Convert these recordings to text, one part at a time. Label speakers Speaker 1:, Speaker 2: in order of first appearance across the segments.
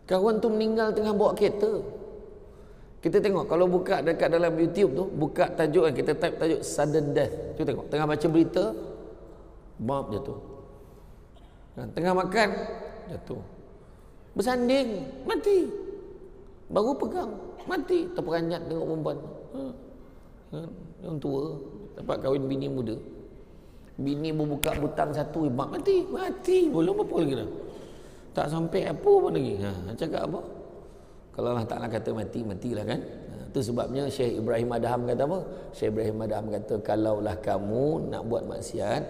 Speaker 1: Kawan tu meninggal tengah bawa kereta. Kita tengok kalau buka dekat dalam YouTube tu, buka tajuk kan, kita type tajuk sudden death. Kita tengok tengah baca berita, bom jatuh. Tengah makan, jatuh. Bersanding, mati. Baru pegang, mati. Terperanjat tengok perempuan. Yang tua dapat kahwin bini muda. Bini berbuka butang satu, mak mati. Belum apa lagi dah. Tak sampai apa pun lagi. Cakap apa? Kalau Allah Ta'ala kata mati, matilah kan. Itu sebabnya Syekh Ibrahim Adham kata apa? Syekh Ibrahim Adham kata, kalaulah kamu nak buat maksiat,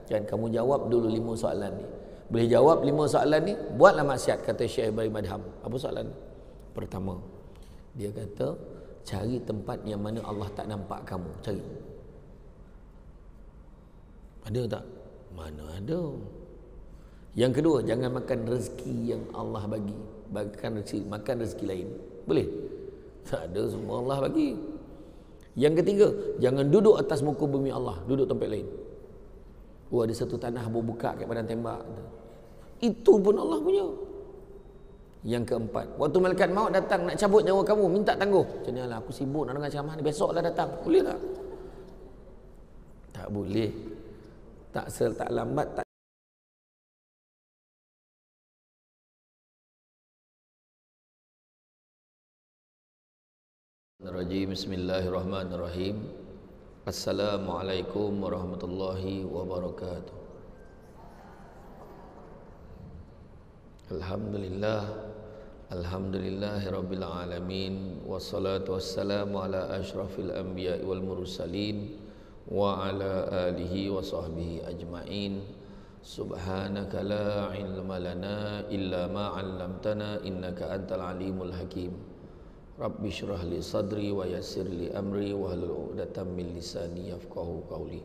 Speaker 1: kan, kamu jawab dulu 5 soalan ni. Boleh jawab 5 soalan ni, buatlah maksiat, kata Syekh Ibrahim Adham. Apa soalan? Pertama, dia kata, cari tempat yang mana Allah tak nampak kamu. Cari. Ada tak? Mana ada. Yang kedua, jangan makan rezeki yang Allah bagi. Makan rezeki lain. Boleh? Tak ada, semua Allah bagi. Yang ketiga, jangan duduk atas muka bumi Allah, duduk tempat lain. Ada satu tanah berbuka kat padang tembak. Itu pun Allah punya. Yang keempat, waktu malaikat maut datang nak cabut nyawa kamu, minta tangguh. Macam ni lah, aku sibuk nak dengar ceramah ni, besoklah datang. Boleh tak? Tak boleh. Tak lambat, tak. Bismillahirrahmanirrahim. Assalamualaikum warahmatullahi wabarakatuh. Alhamdulillahi rabbil alamin, wassalatu wassalamu ala asyrafil anbiya'i wal mursalin wa ala alihi wa sahbihi ajma'in. Subhanaka la ilma lana illa ma 'allamtana innaka antal alimul hakim. Rabbi syrah li sadri wa yassir li amri wa hlul 'uqdatam min lisani yafqahu qawli.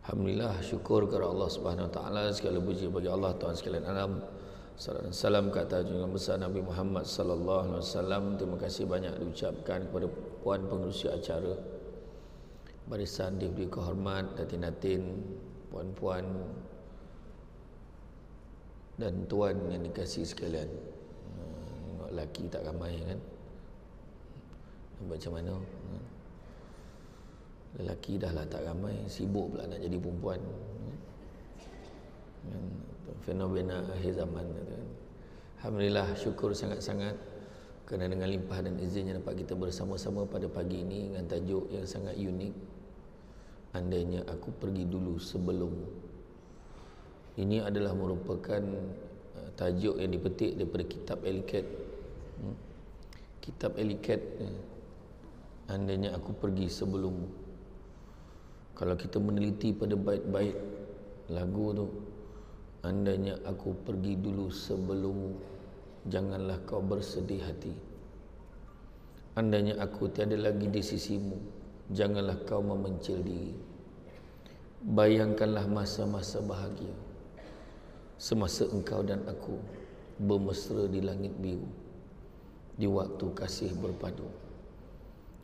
Speaker 1: Alhamdulillah, syukur kepada Allah Subhanahu wa taala, segala puji bagi Allah Tuhan sekalian alam. Salam dan salam ke atas junjungan besar Nabi Muhammad sallallahu alaihi wasallam. Terima kasih banyak diucapkan kepada puan pengerusi acara, barisan diberi kehormat, datin-datin, puan-puan dan tuan yang dikasihi sekalian. Lelaki tak ramai kan? Macam mana? Lelaki dah lah tak ramai, sibuk pula nak jadi perempuan. Fenomena akhir zaman. Alhamdulillah, syukur sangat-sangat kerana dengan limpah dan izinnya dapat kita bersama-sama pada pagi ini dengan tajuk yang sangat unik. Andainya aku pergi dulu sebelum. Ini adalah merupakan tajuk yang dipetik daripada kitab Eliket. Kitab Eliket, andainya aku pergi sebelum. Kalau kita meneliti pada bait-bait lagu tu, andainya aku pergi dulu sebelum, janganlah kau bersedih hati. Andainya aku tiada lagi di sisimu, janganlah kau memencil diri. Bayangkanlah masa-masa bahagia, semasa engkau dan aku bermesra di langit biru, di waktu kasih berpadu.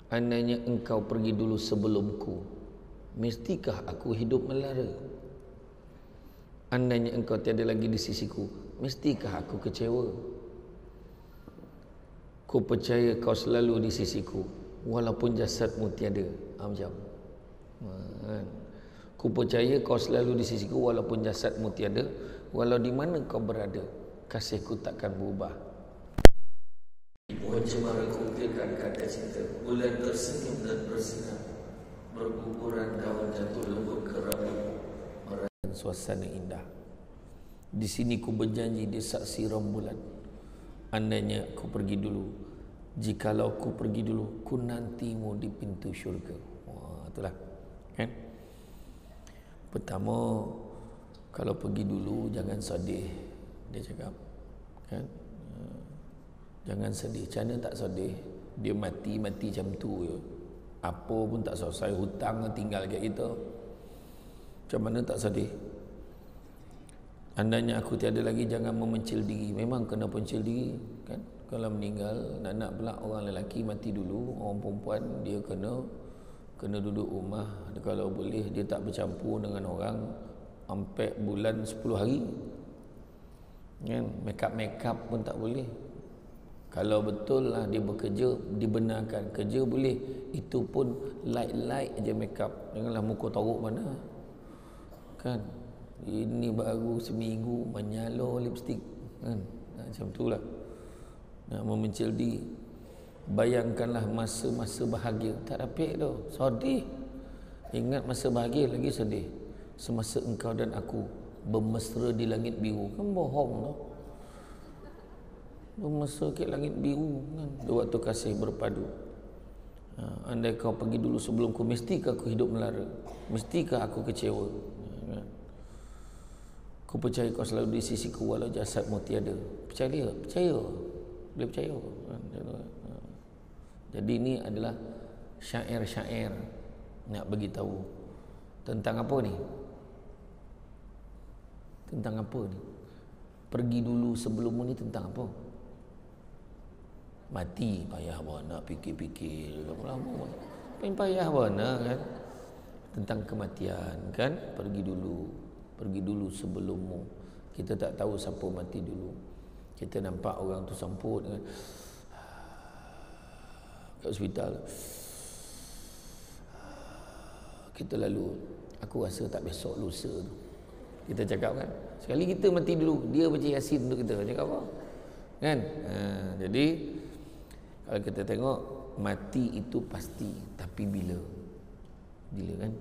Speaker 1: Andainya engkau pergi dulu sebelumku, mestikah aku hidup melara? Andainya engkau tiada lagi di sisiku, mestikah aku kecewa? Ku percaya kau selalu di sisiku, walaupun jasadmu tiada. Macam ku percaya kau selalu di sisiku, walaupun jasadmu tiada. Walau di mana kau berada, kasihku takkan berubah. Pohon cemara kukirkan kata cinta, bulan tersenyum dan bersinar, berguguran daun jatuh lembut ke rambut, merasakan suasana indah. Di sini ku berjanji di saksi rembulan, andainya ku pergi dulu, jikalau ku pergi dulu, ku nantimu di pintu syurga. Wah, itulah kan. Pertama, kalau pergi dulu jangan sedih, dia cakap kan. Jangan sedih. Macam mana tak sedih? Dia mati macam tu je. Apa pun tak selesai, hutang tinggal kat kita. Macam mana tak sedih? Andainya aku tiada lagi, jangan memencil diri. Memang kena pencil diri kan. Kalau meninggal, nak pula orang lelaki mati dulu, orang perempuan dia kena duduk rumah. Kalau boleh dia tak bercampur dengan orang sampai bulan 10 hari. Kan makeup pun tak boleh. Kalau betul lah dia bekerja, dibenarkan kerja boleh. Itu pun light aja makeup. Janganlah muka teruk mana. Kan ini baru seminggu menyalur lipstick kan. Macam itulah. Nak memencil diri. Bayangkanlah masa-masa bahagia. Tak dapat tu. Sedih. Ingat masa bahagia lagi sedih. Semasa engkau dan aku bermesra di langit biru. Kan bohong tu. Bermesra ke langit biru kan. Dua waktu kasih berpadu. Andai kau pergi dulu sebelumku, mestikah aku hidup melara? Mestikah aku kecewa? Kan? Ku percaya kau selalu di sisiku walau jasadmu tiada. Percaya? Percaya. Boleh percaya? Jadi ini adalah syair-syair nak bagi tahu tentang apa ni? Tentang apa ni? Pergi dulu sebelummu ni tentang apa? Mati payah mana fikir-fikir lama-lama. Payah mana kan? Tentang kematian kan? Pergi dulu sebelummu. Kita tak tahu siapa mati dulu. Kita nampak orang tu semput kan? Kat hospital. Kita lalu, aku rasa tak besok lusa tu. Kita cakap kan? Sekali kita mati dulu, dia baca Yasin untuk kita. Cakap apa? Kan? Jadi kalau kita tengok, mati itu pasti, tapi bila kan?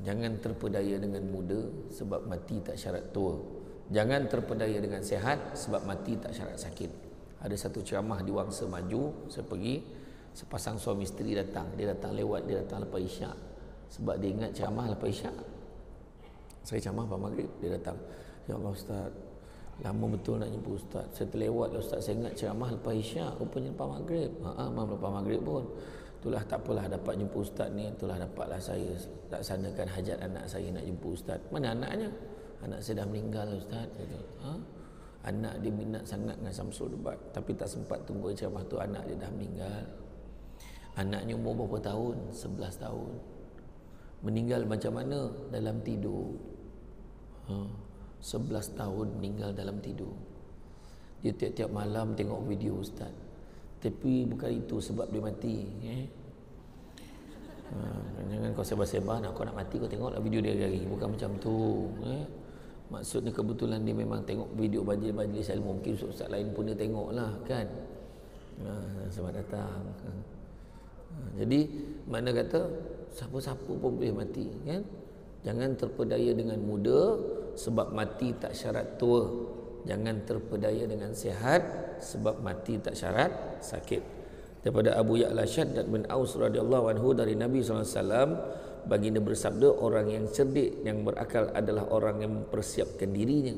Speaker 1: Jangan terpedaya dengan muda, sebab mati tak syarat tua. Jangan terpedaya dengan sehat, sebab mati tak syarat sakit. Ada satu ceramah di Wangsa Maju, saya pergi, sepasang suami isteri datang. Dia datang lewat, dia datang lepas isyak. Sebab dia ingat ceramah lepas isyak. Saya ceramah lepas maghrib, dia datang. Ya Allah Ustaz, lama betul nak jumpa Ustaz. Saya terlewat lah Ustaz, saya ingat ceramah lepas isyak, rupanya lepas maghrib. Mam lepas maghrib pun. Itulah tak apalah dapat jumpa Ustaz ni, itulah dapatlah saya laksanakan hajat anak saya nak jumpa Ustaz. Mana anaknya? Anak saya dah meninggal Ustaz. Anak dia minat sangat dengan Samsul Debat, tapi tak sempat tunggu ceramah tu, anak dia dah meninggal. Anaknya umur berapa tahun? 11 tahun. Meninggal macam mana? Dalam tidur. 11 tahun meninggal dalam tidur. Dia tiap-tiap malam tengok video Ustaz. Tapi bukan itu sebab dia mati. Jangan kau sebab-sebab nak kau nak mati, kau tengoklah video dia hari-hari. Bukan macam tu. Maksudnya kebetulan dia memang tengok video majlis ilmu. Mungkin ustaz lain pun dia tengok lah kan. Selamat datang. Jadi mana kata siapa-siapa pun boleh mati kan. Jangan terpedaya dengan muda, sebab mati tak syarat tua. Jangan terpedaya dengan sihat, sebab mati tak syarat sakit. Daripada Abu Ya'la Shaddad bin Aus radhiyallahu anhu dari Nabi SAW, baginda bersabda, orang yang cerdik, yang berakal adalah orang yang mempersiapkan dirinya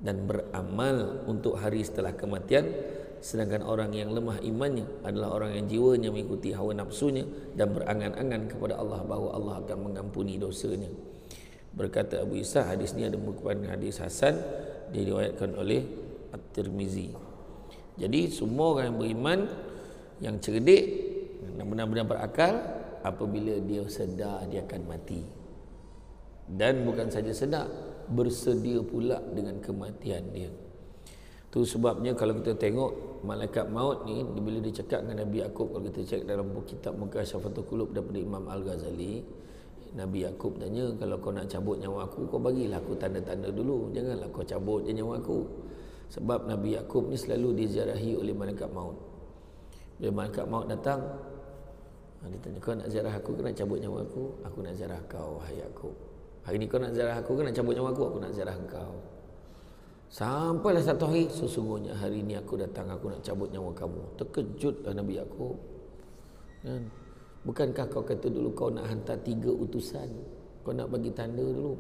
Speaker 1: dan beramal untuk hari setelah kematian. Sedangkan orang yang lemah imannya adalah orang yang jiwanya mengikuti hawa nafsunya dan berangan-angan kepada Allah bahawa Allah akan mengampuni dosanya. Berkata Abu Isa, hadis ini ada merupakan hadis hasan, diriwayatkan oleh At-Tirmizi. Jadi semua orang yang beriman, yang cerdik dan benar-benar berakal, apabila dia sedar dia akan mati. Dan bukan saja sedar, bersedia pula dengan kematian dia. Itu sebabnya kalau kita tengok malaikat maut ni, bila dia cakap dengan Nabi Yaqub, kalau kita cek dalam buku kitab Mukasyafatul Qulub daripada Imam Al-Ghazali, Nabi Yaqub tanya, kalau kau nak cabut nyawa aku, kau bagilah aku tanda-tanda dulu, janganlah kau cabut je nyawa aku. Sebab Nabi Yaqub ni selalu diziarahi oleh malaikat maut. Bila malaikat maut datang, dia tanya, kau nak ziarah aku ke nak cabut nyawa aku? Aku nak ziarah kau, wahai Yaqub. Hari ni kau nak ziarah aku ke nak cabut nyawa aku? Aku nak ziarah kau. Sampailah satu hari, sesungguhnya hari ni aku datang, aku nak cabut nyawa kamu. Terkejutlah Nabi Yaqub. Kan? Bukankah kau kata dulu kau nak hantar 3 utusan? Kau nak bagi tanda dulu.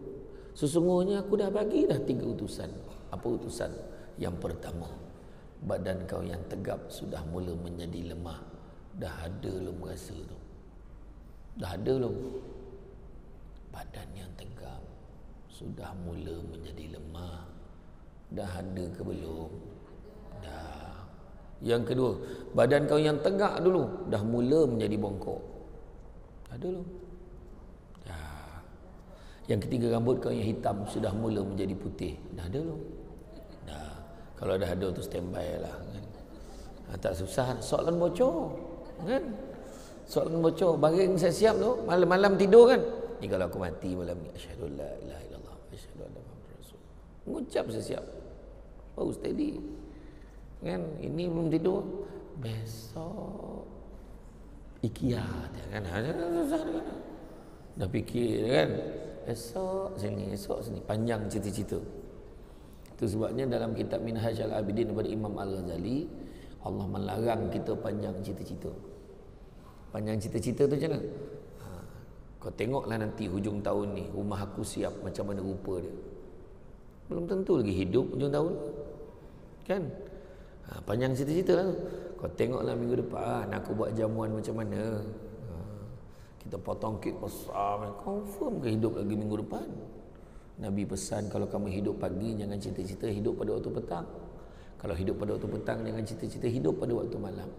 Speaker 1: Sesungguhnya aku dah bagi dah 3 utusan. Apa utusan? Yang pertama, badan kau yang tegap sudah mula menjadi lemah. Dah ada belum rasa tu? Dah ada belum? Badan yang tegap sudah mula menjadi lemah. Dah ada ke belum? Dah. Yang kedua, badan kau yang tegak dulu dah mula menjadi bongkok. Ada belum? Dah. Yang ketiga, rambut kau yang hitam sudah mula menjadi putih. Dah ada belum? Kalau dah ada tu standby lah kan. Tak susah. Soalan bocor kan. Soalan bocor. Baring saya siap tu. Malam-malam tidur kan. Ni kalau aku mati malam ni. Asyhadu la ilaha illallah. Asyhadu anna Muhammadar Rasul. Mengucap saya siap. Oh steady. Kan. Ini belum tidur. Besok. IKEA. Kan. Susah kan. Dah fikir kan. Esok sini. Panjang cita-cita. Itu sebabnya dalam kitab Minhaj al-Abidin daripada Imam Al-Ghazali, Allah melarang kita panjang cita-cita. Panjang cita-cita tu macam mana? Kau tengoklah nanti hujung tahun ni rumah aku siap macam mana rupa dia. Belum tentu lagi hidup hujung tahun. Kan? Panjang cita-cita lah tu. Kau tengoklah minggu depan aku buat jamuan macam mana. Kita potong kek besar, confirm ke hidup lagi minggu depan. Nabi pesan kalau kamu hidup pagi jangan cita-cita hidup pada waktu petang. Kalau hidup pada waktu petang jangan cita-cita hidup pada waktu malam.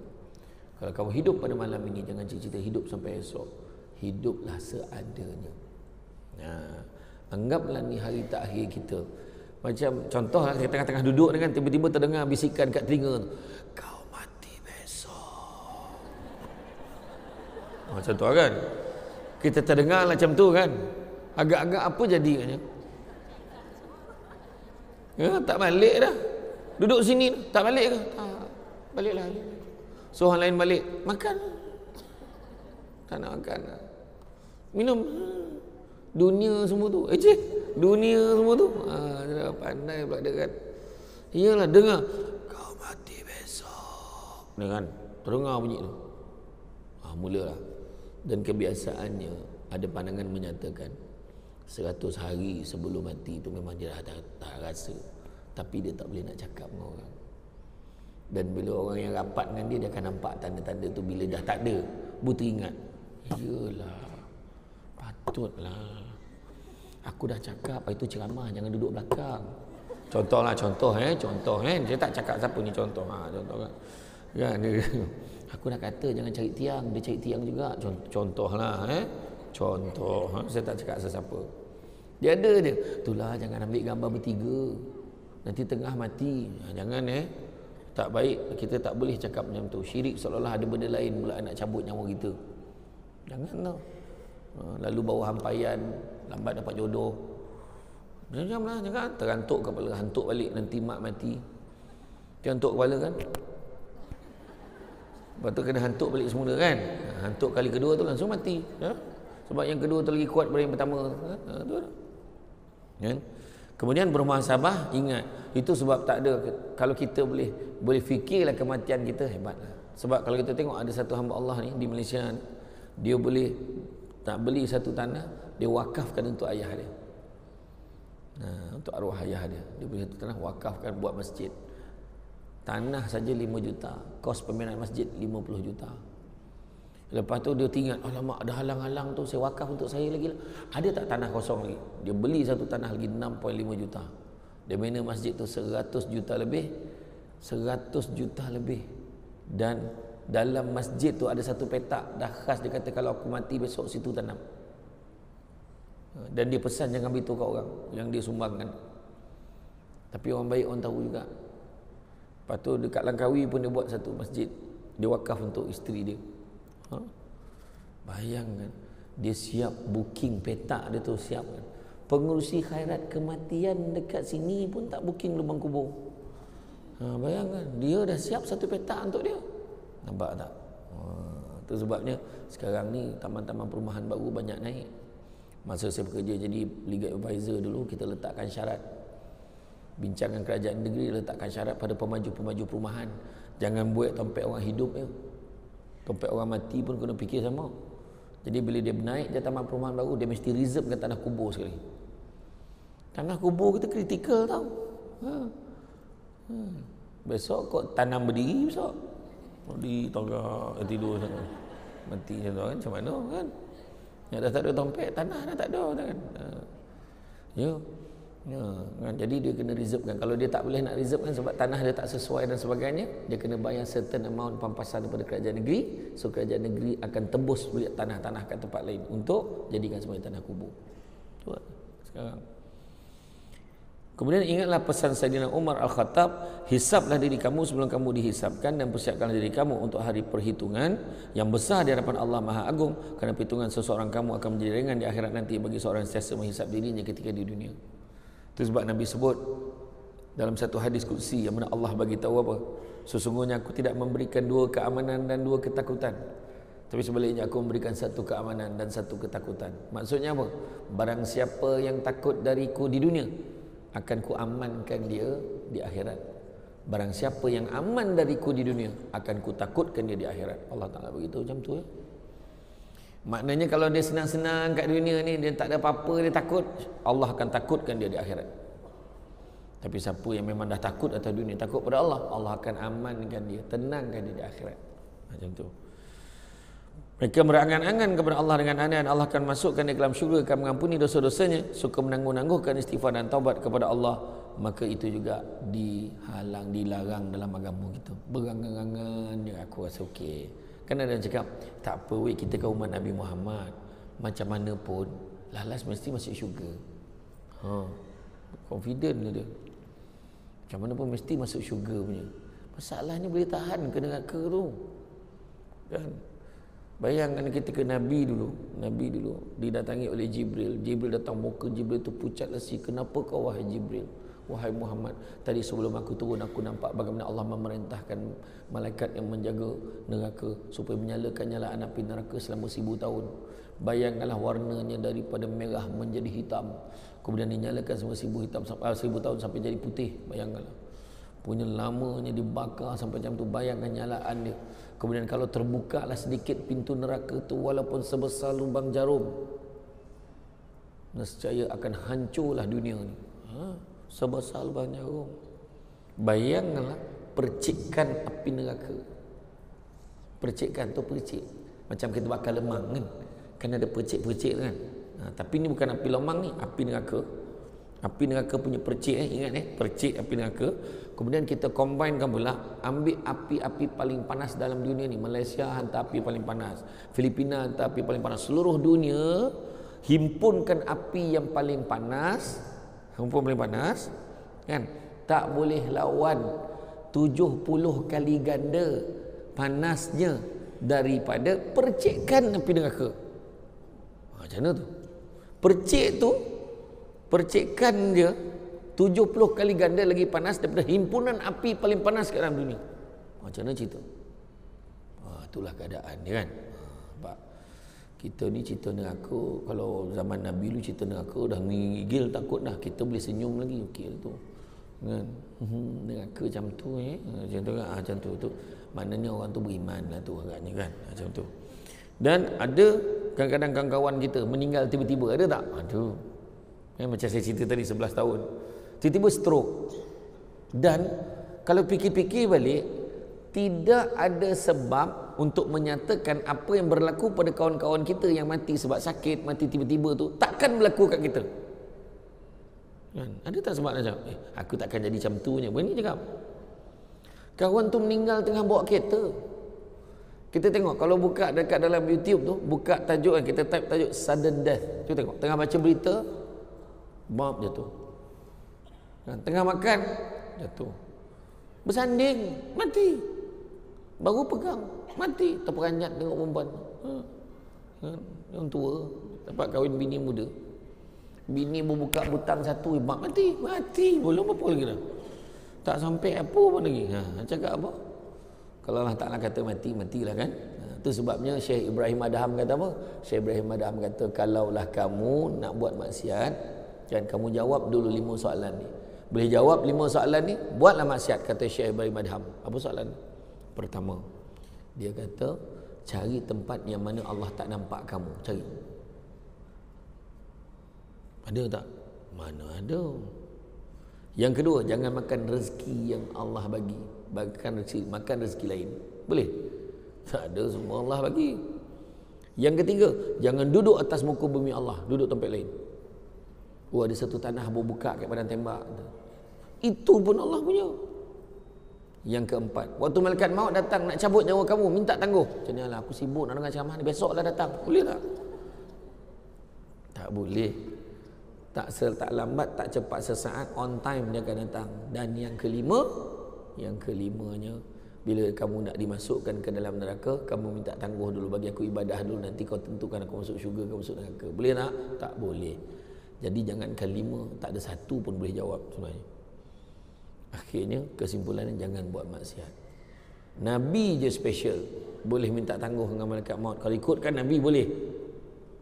Speaker 1: Kalau kamu hidup pada malam ini jangan cita-cita hidup sampai esok. Hiduplah seadanya. Anggaplah ni hari terakhir kita. Macam contohlah kita tengah-tengah duduk ni kan, tiba-tiba terdengar bisikan kat telinga tu. Kau mati besok. Macam tu kan. Kita terdengar macam tu kan. Agak-agak apa jadi katnya? Tak balik dah. Duduk sini tak balik ke? Tak. Baliklah. So orang lain balik, makan. Tak nak makan. Minum. Dunia semua tu. Dunia semua tu. Pandai pula dia kan. Iyalah dengar. Kau mati besok. Dengan terdengar bunyi tu. Mulalah. Dan kebiasaannya ada pandangan menyatakan 100 hari sebelum mati itu memang dia dah tak rasa, tapi dia tak boleh nak cakap dengan orang. Dan bila orang yang rapat dengan dia akan nampak tanda-tanda tu bila dah tak ada, teringat. Iyalah, patutlah aku dah cakap itu ceramah, jangan duduk belakang. Contoh saya tak cakap siapa ni contoh kan dia, aku dah kata jangan cari tiang, dia cari tiang juga. Contohlah saya tak cakap sesiapa. Dia ada dia. Itulah jangan ambil gambar bertiga. Nanti tengah mati. Jangan tak baik. Kita tak boleh cakap macam tu. Syirik seolah-olah ada benda lain pula nak cabut nyawa kita. Jangan tau. Lalu bawa hampaian, lambat dapat jodoh. Janganlah, jangan terantuk kepala, hantuk balik nanti mak mati. Hantuk kepala kan. Lepas tu kena hantuk balik semula kan. Hantuk kali kedua tu langsung mati. Sebab yang kedua tu lagi kuat daripada yang pertama. Kan? Kemudian bermuhasabah, ingat itu sebab tak ada. Kalau kita boleh fikirlah kematian kita, hebatlah. Sebab kalau kita tengok ada satu hamba Allah ni di Malaysia, dia boleh tak beli satu tanah, dia wakafkan untuk ayah dia. Untuk arwah ayah dia. Dia beli satu tanah, wakafkan buat masjid. Tanah saja 5 juta, kos pembinaan masjid 50 juta. Lepas tu dia ingat, alamak ada halang-halang tu, saya wakaf untuk saya lagi lah. Ada tak tanah kosong lagi? Dia beli satu tanah lagi 6.5 juta. Dia bina masjid tu 100 juta lebih. 100 juta lebih. Dan dalam masjid tu ada satu petak dah khas, dia kata kalau aku mati besok situ tanam. Dan dia pesan jangan beritahu kat orang yang dia sumbangkan. Tapi orang baik orang tahu juga. Lepas tu dekat Langkawi pun dia buat satu masjid. Dia wakaf untuk isteri dia. Bayangkan, dia siap booking petak dia tu siap kan. Pengurusi khairat kematian dekat sini pun tak booking lubang kubur. Bayangkan, dia dah siap satu petak untuk dia. Nampak tak? Itu sebabnya sekarang ni taman-taman perumahan baru banyak naik. Masa saya bekerja jadi legal advisor dulu, kita letakkan syarat. Bincangan kerajaan negeri letakkan syarat pada pemaju-pemaju perumahan. Jangan buat tempat orang hidup ya. Tempat orang mati pun kena fikir sama. Jadi bila dia naik ke taman perumahan baru, dia mesti reservekan tanah kubur sekali. Tanah kubur kita kritikal tau. Besok kau tanam berdiri besok. Di tangga tidur sana. Mati macam tu kan, macam mana kan? Yang dah tak ada tempat, tanah dah tak ada kan. Kan? Jadi dia kena reservekan. Kalau dia tak boleh nak reservekan sebab tanah dia tak sesuai dan sebagainya, dia kena bayar certain amount pampasan daripada kerajaan negeri. So kerajaan negeri akan tebus beli tanah-tanah kat tempat lain untuk jadikan sebagai tanah kubur. Tu lah sekarang. Kemudian ingatlah pesan Saidina Umar Al-Khattab, hisablah diri kamu sebelum kamu dihisabkan dan persiapkanlah diri kamu untuk hari perhitungan yang besar di hadapan Allah Maha Agung, kerana perhitungan seseorang kamu akan menjadi ringan di akhirat nanti bagi seorang yang sentiasa menghisab dirinya ketika di dunia. Itu sebab Nabi sebut dalam satu hadis qudsi yang mana Allah bagi tahu apa? Sesungguhnya aku tidak memberikan dua keamanan dan dua ketakutan, tapi sebaliknya aku memberikan satu keamanan dan satu ketakutan. Maksudnya apa? Barang siapa yang takut dariku di dunia, akan ku amankan dia di akhirat. Barang siapa yang aman dariku di dunia, akan ku takutkan dia di akhirat. Allah Ta'ala beritahu macam tu ya. Maknanya kalau dia senang-senang kat dunia ni, dia tak ada apa-apa, dia takut, Allah akan takutkan dia di akhirat. Tapi siapa yang memang dah takut atas dunia, takut pada Allah, Allah akan amankan dia, tenangkan dia di akhirat. Macam tu. Mereka berangan-angan kepada Allah dengan angan Allah akan masukkan dia ke dalam syurga, akan mengampuni dosa-dosanya, suka menangguh-nangguhkan istighfar dan taubat kepada Allah, maka itu juga dihalang, dilarang dalam agama kita. Berangan-angan dia, aku rasa okey. Kan ada yang cakap, tak apa weh, kita kan umat Nabi Muhammad, macam mana pun lalas mesti masuk syurga. Confident dia. Macam mana pun mesti masuk syurga punya. Masalahnya boleh tahan ke neraka tu. Kan? Bayangkan ketika Nabi dulu didatangi oleh Jibril. Jibril datang, muka Jibril tu pucat lesi. Kenapa kau wahai Jibril? Wahai Muhammad, tadi sebelum aku turun aku nampak bagaimana Allah memerintahkan malaikat yang menjaga neraka supaya menyalakan nyalaan api neraka selama 1000 tahun. Bayangkanlah warnanya daripada merah menjadi hitam. Kemudian dinyalakan semua 1000 tahun sampai jadi putih. Bayangkanlah. Punya lamanya dibakar sampai macam tu. Bayangkan nyalaan dia. Kemudian kalau terbukalah sedikit pintu neraka tu, walaupun sebesar lubang jarum, nescaya akan hancurlah dunia ni. Sebesar lubang jarum. Bayangkanlah percikan api neraka. Percikan tu percik macam kita bakar lemang kan. Kan ada percik-percik kan. Tapi ni bukan api lemang ni, api neraka. Api neraka punya percik ingat percik api neraka. Kemudian kita combinekan pula, ambil api-api paling panas dalam dunia ni. Malaysia hantar api paling panas, Filipina hantar api paling panas, seluruh dunia himpunkan api yang paling panas, kan, tak boleh lawan 70 kali ganda panasnya daripada percikan api neraka. Macam mana tu? Percik tu, percikan dia 70 kali ganda lagi panas daripada himpunan api paling panas kat dalam dunia. Macam mana cerita? Itulah keadaan dia kan. Pak, kita ni cerita neraka, kalau zaman Nabi dulu cerita neraka dah ngigil takut dah, kita boleh senyum lagi okey tu. Kan? Neraka macam tu macam tu kan, macam tu maknanya orang tu beriman lah tu agaknya kan, macam tu. Dan ada kadang-kadang kawan-kawan kita meninggal tiba-tiba, ada tak? Aduh. Macam saya cerita tadi 11 tahun. Tiba-tiba stroke. Dan kalau fikir-fikir balik, tidak ada sebab untuk menyatakan apa yang berlaku pada kawan-kawan kita yang mati sebab sakit, mati tiba-tiba tu takkan berlaku kat kita. Kan? Ada tak sebab macam aku takkan jadi macam tu je. Berani cakap. Kawan tu meninggal tengah bawa kereta. Kita tengok kalau buka dekat dalam YouTube tu, buka tajuk kan, kita type tajuk sudden death. Cuba tengok, tengah baca berita, bom jatuh. Kan? Tengah makan, jatuh. Bersanding, mati. Baru pegang, mati. Terperanjat tengok perempuan. Yang tua, dapat kahwin bini muda. Bini berbuka butang satu, mati. Belum apa lagi dah. Tak sampai apa pun lagi. Cakap apa? Kalau Allah Ta'ala kata mati, matilah kan. Itu sebabnya Syekh Ibrahim Adham kata apa? Syekh Ibrahim Adham kata, kalaulah kamu nak buat maksiat, jangan kamu jawab dulu 5 soalan ni. Boleh jawab 5 soalan ni, buatlah maksiat, kata Syekh Ibrahim Adham. Apa soalan? Pertama, dia kata, cari tempat yang mana Allah tak nampak kamu. Cari. Ada tak? Mana ada. Yang kedua, jangan makan rezeki yang Allah bagi. Makan rezeki lain. Boleh? Tak ada, semua Allah bagi. Yang ketiga, jangan duduk atas muka bumi Allah, duduk tempat lain. Ada satu tanah berbuka kat padang tembak. Itu pun Allah punya. Yang keempat, waktu malaikat maut datang nak cabut nyawa kamu, minta tangguh. Macam ni lah, aku sibuk nak dengar ceramah ni, besoklah datang. Boleh tak? Tak boleh. tak lambat, tak cepat sesaat, on time dia akan datang. Dan yang kelimanya, bila kamu nak dimasukkan ke dalam neraka, kamu minta tangguh dulu, bagi aku ibadah dulu, nanti kau tentukan aku masuk syurga ke masuk neraka. Boleh tak? Tak boleh. Jadi jangankan 5, tak ada satu pun boleh jawab sebenarnya. Akhirnya kesimpulannya, jangan buat maksiat. Nabi je special boleh minta tangguh dengan malaikat maut. Kalau ikutkan Nabi boleh.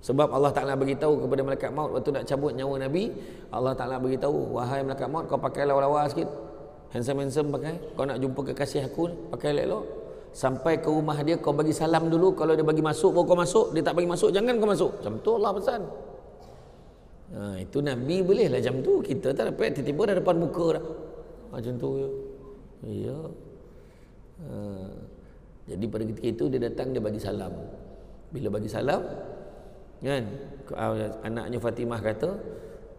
Speaker 1: Sebab Allah Ta'ala beritahu kepada malaikat maut waktu nak cabut nyawa Nabi, Allah Ta'ala beritahu, wahai malaikat maut, kau pakai lawa-lawa sikit, handsome pakai. Kau nak jumpa kekasih aku, pakai elok-elok. Sampai ke rumah dia, kau bagi salam dulu. Kalau dia bagi masuk, baru kau masuk. Dia tak bagi masuk, jangan kau masuk. Macam tu Allah pesan. Itu Nabi boleh lah macam tu. Kita tak dapat, tiba-tiba dah depan muka dah. Macam tu ya. Ya. Jadi pada ketika itu dia datang, dia bagi salam. Bila bagi salam, kan, anaknya Fatimah kata,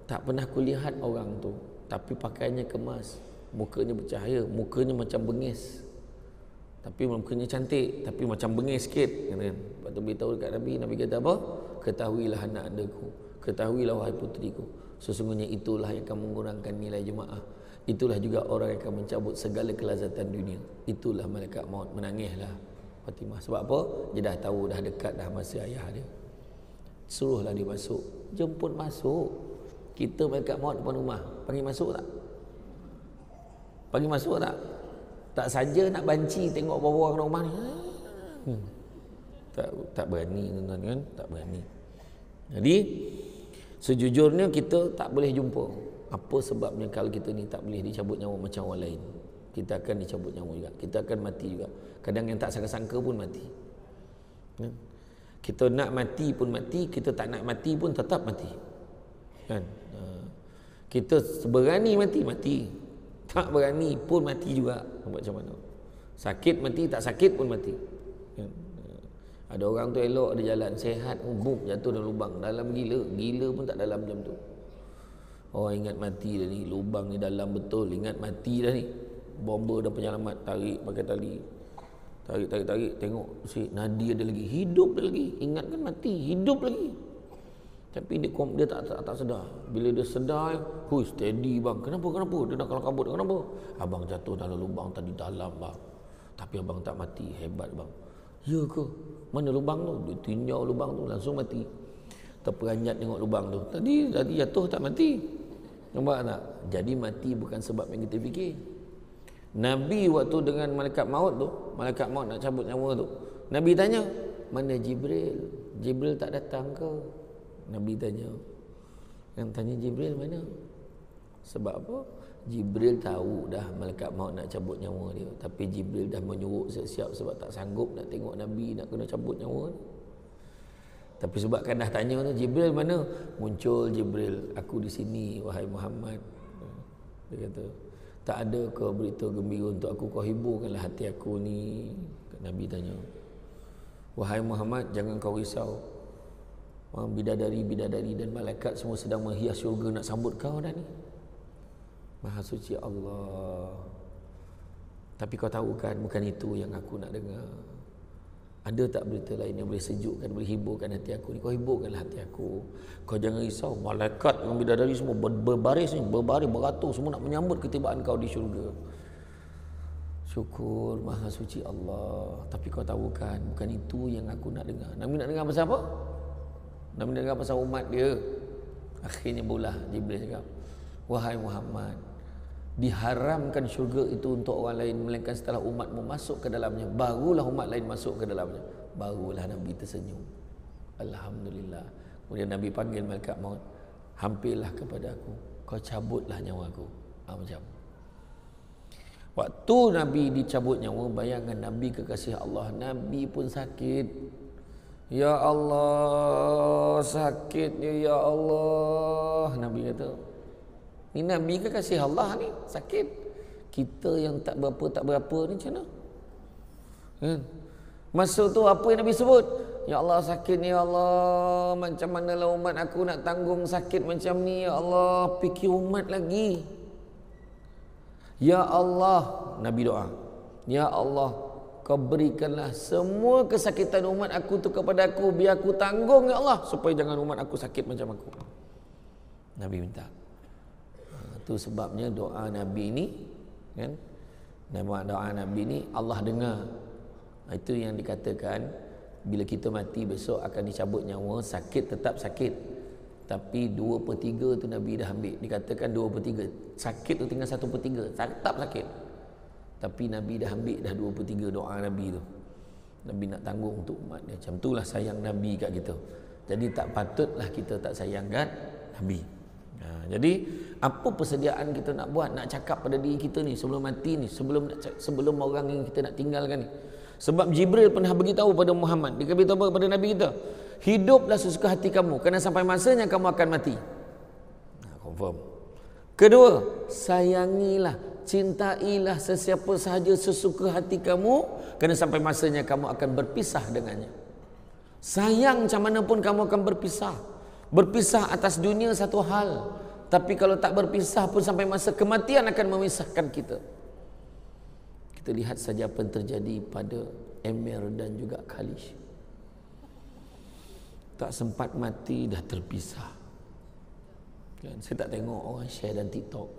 Speaker 1: tak pernah kulihat orang tu, tapi pakaiannya kemas, mukanya bercahaya, mukanya macam bengis, tapi mukanya cantik, tapi macam bengis sikit, kan. Lepas tu beritahu dekat Nabi. Nabi kata apa? Ketahuilah anak andaku, ketahuilah wahai putriku, sesungguhnya itulah yang akan mengurangkan nilai jemaah. Itulah juga orang yang akan mencabut segala kelazatan dunia. Itulah malaikat maut. Menangislah Fatimah. Sebab apa? Dia dah tahu, dah dekat dah masa ayah dia. Suruhlah dia masuk. Jemput masuk. Kita malaikat maut depan rumah, panggil masuk tak? Panggil masuk tak? Tak saja nak banci tengok bawah orang rumah ni. Tak berani, tuan-tuan, kan? Tak berani. Jadi sejujurnya kita tak boleh jumpa. Apa sebabnya kalau kita ni tak boleh dicabut nyawa macam orang lain? Kita akan dicabut nyawa juga. Kita akan mati juga. Kadang yang tak sangka-sangka pun mati. Kan? Kita nak mati pun mati, kita tak nak mati pun tetap mati. Kan? Kita berani mati. Tak berani pun mati juga. Nampak macam mana? Sakit mati, tak sakit pun mati. Kan? Ada orang tu elok, ada jalan sehat, buk jatuh dalam lubang. Dalam gila pun tak dalam macam tu. Oh, ingat mati dah ni, lubang ni dalam betul, ingat mati dah ni. Bomba dah penyelamat, tarik pakai tali. Tarik, tengok si nadi ada lagi, hidup dah lagi. Ingat kan mati, hidup lagi. Tapi dia tak sedar. Bila dia sedar, steady bang. Kenapa? Dia nak kalang kabut. Kenapa? Abang jatuh dalam lubang tadi dalam bang. Tapi abang tak mati, hebat bang. Ya ke? Mana lubang tu? Dia tinjau lubang tu, langsung mati. Terperanjat tengok lubang tu. Tadi jatuh tak mati. Nampak tak? Jadi mati bukan sebab yang kita fikir. Nabi waktu dengan malaikat maut nak cabut nyawa tu, Nabi tanya, mana Jibril? Jibril tak datang ke? Nabi tanya. Yang tanya Jibril mana? Sebab apa? Jibril tahu dah malaikat maut nak cabut nyawa dia, tapi Jibril dah menyuruh siap-siap sebab tak sanggup nak tengok Nabi nak kena cabut nyawa. Tapi sebabkan dah tanya tu, Jibril mana? Muncul Jibril, aku di sini wahai Muhammad. Dia kata, tak ada kau berita gembira untuk aku, kau hiburkanlah hati aku ni. Nabi tanya, wahai Muhammad, jangan kau risau. Bidadari dan malaikat semua sedang menghias syurga nak sambut kau dah ni. Maha suci Allah. Tapi kau tahu kan, bukan itu yang aku nak dengar. Ada tak berita lain yang boleh sejukkan, boleh hiburkan hati aku ni? Kau hiburkanlah hati aku. Kau jangan risau. Malaikat dengan bidadari semua berbaris beratur semua nak menyambut ketibaan kau di syurga. Syukur Maha suci Allah. Tapi kau tahu kan, bukan itu yang aku nak dengar. Nabi nak dengar pasal apa? Nabi nak dengar pasal umat dia. Akhirnya bolah Jibril cakap, wahai Muhammad, diharamkan syurga itu untuk orang lain melainkan setelah umatmu masuk ke dalamnya, barulah umat lain masuk ke dalamnya. Barulah Nabi tersenyum. Alhamdulillah. Kemudian Nabi panggil malaikat maut, hampirlah kepada aku, kau cabutlah nyawa aku. Macam waktu Nabi dicabut nyawa, bayangkan Nabi kekasih Allah, Nabi pun sakit. Ya Allah, sakitnya ya Allah. Nabi kata, ni Nabi ke kasih Allah ni sakit? Kita yang tak berapa ni macam mana? Kan? Masa tu apa yang Nabi sebut? Ya Allah, sakit ni ya Allah. Macam manalah umat aku nak tanggung sakit macam ni ya Allah. Fikir umat lagi. Ya Allah, Nabi doa, ya Allah, kau berikanlah semua kesakitan umat aku tu kepada aku, biar aku tanggung ya Allah, supaya jangan umat aku sakit macam aku. Nabi minta. Itu sebabnya doa Nabi ni, kan? Doa Nabi ni Allah dengar. Itu yang dikatakan bila kita mati besok akan dicabut nyawa, sakit tetap sakit. Tapi 2/3 tu Nabi dah ambil. Dikatakan 2/3. Sakit tu tinggal 1/3. Tetap sakit. Tapi Nabi dah ambil dah 2/3 doa Nabi tu. Nabi nak tanggung untuk umat dia. Macam itulah sayang Nabi kat kita. Jadi tak patutlah kita tak sayang kat Nabi. Jadi apa persediaan kita nak buat, nak cakap pada diri kita ni sebelum mati ni, sebelum orang yang kita nak tinggalkan ni. Sebab Jibril pernah beritahu pada Muhammad, dia beritahu pada Nabi kita, hiduplah sesuka hati kamu kerana sampai masanya kamu akan mati. Confirm. Kedua, sayangilah, cintailah sesiapa sahaja sesuka hati kamu kerana sampai masanya kamu akan berpisah dengannya. Sayang macam mana pun kamu akan berpisah. Berpisah atas dunia satu hal, tapi kalau tak berpisah pun sampai masa kematian akan memisahkan kita. Kita lihat saja apa yang terjadi pada Emir dan juga Khalish. Tak sempat mati dah terpisah. Kan? Saya tak tengok orang share dan TikTok.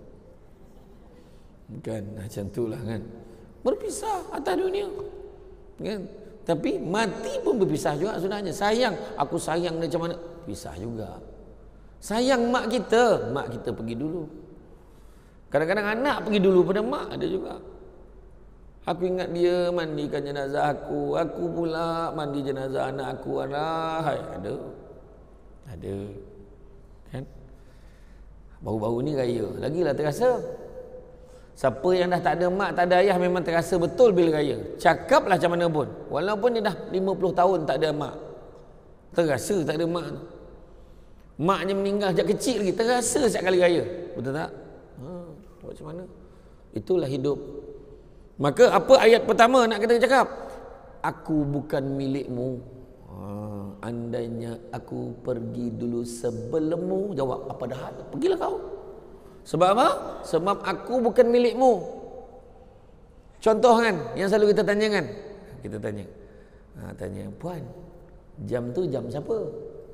Speaker 1: Kan macam itulah kan. Berpisah atas dunia. Kan? Tapi mati pun berpisah juga sebenarnya. Sayang, aku sayang dia macam mana? Pisah juga. Sayang mak kita pergi dulu. Kadang-kadang anak pergi dulu pada mak, ada juga. Aku ingat dia mandikan jenazah aku pula mandi jenazah anak aku. Ada. Kan? Baru-baru ni raya, lagilah terasa. Siapa yang dah tak ada mak, tak ada ayah memang terasa betul bila raya. Cakaplah macam mana pun. Walaupun dia dah 50 tahun tak ada mak, terasa tak ada mak. Maknya meninggal sejak kecil lagi, terasa setiap kali raya. Betul tak? Macam mana? Itulah hidup. Maka apa ayat pertama nak kita cakap? Aku bukan milikmu. Andainya aku pergi dulu sebelummu. Jawab, apa dah? Pergilah kau. Sebab apa? Sebab aku bukan milikmu. Contoh kan, yang selalu kita tanya kan? Kita tanya. Tanya, puan, jam tu jam siapa?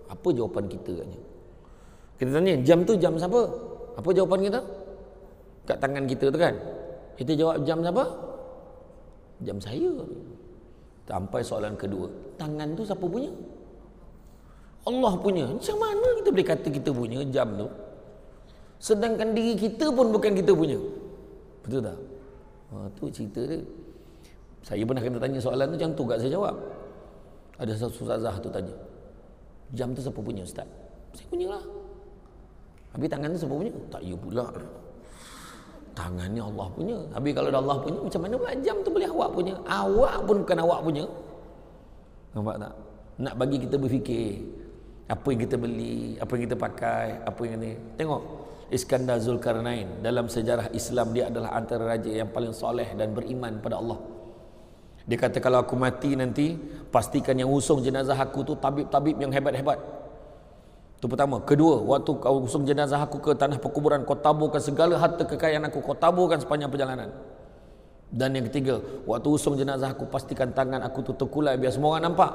Speaker 1: Apa jawapan kita katnya? Kita tanya, jam tu jam siapa? Apa jawapan kita? Kat tangan kita tu kan? Kita jawab jam siapa? Jam saya. Sampai soalan kedua, tangan tu siapa punya? Allah punya. Macam mana kita boleh kata kita punya jam tu? Sedangkan diri kita pun bukan kita punya. Betul tak? Tu cerita dia. Saya pernah kena tanya soalan tu, macam tu kat saya jawab. Ada satu ustazah tu tanya, jam tu siapa punya ustaz? Saya punya lah. Habis tangan tu siapa punya? Tak, ya pula. Tangannya Allah punya. Habis kalau dah Allah punya, macam mana pula jam tu boleh awak punya? Awak pun bukan awak punya. Nampak tak? Nak bagi kita berfikir, apa yang kita beli, apa yang kita pakai, apa yang ni. Tengok Iskandar Zulkarnain, dalam sejarah Islam dia adalah antara raja yang paling soleh dan beriman pada Allah. Dia kata, kalau aku mati nanti, pastikan yang usung jenazah aku tu tabib-tabib yang hebat-hebat. Itu pertama. Kedua, waktu kau usung jenazah aku ke tanah perkuburan, kau taburkan segala harta kekayaan aku, kau taburkan sepanjang perjalanan. Dan yang ketiga, waktu usung jenazah aku, pastikan tangan aku tu terkulai biar semua orang nampak.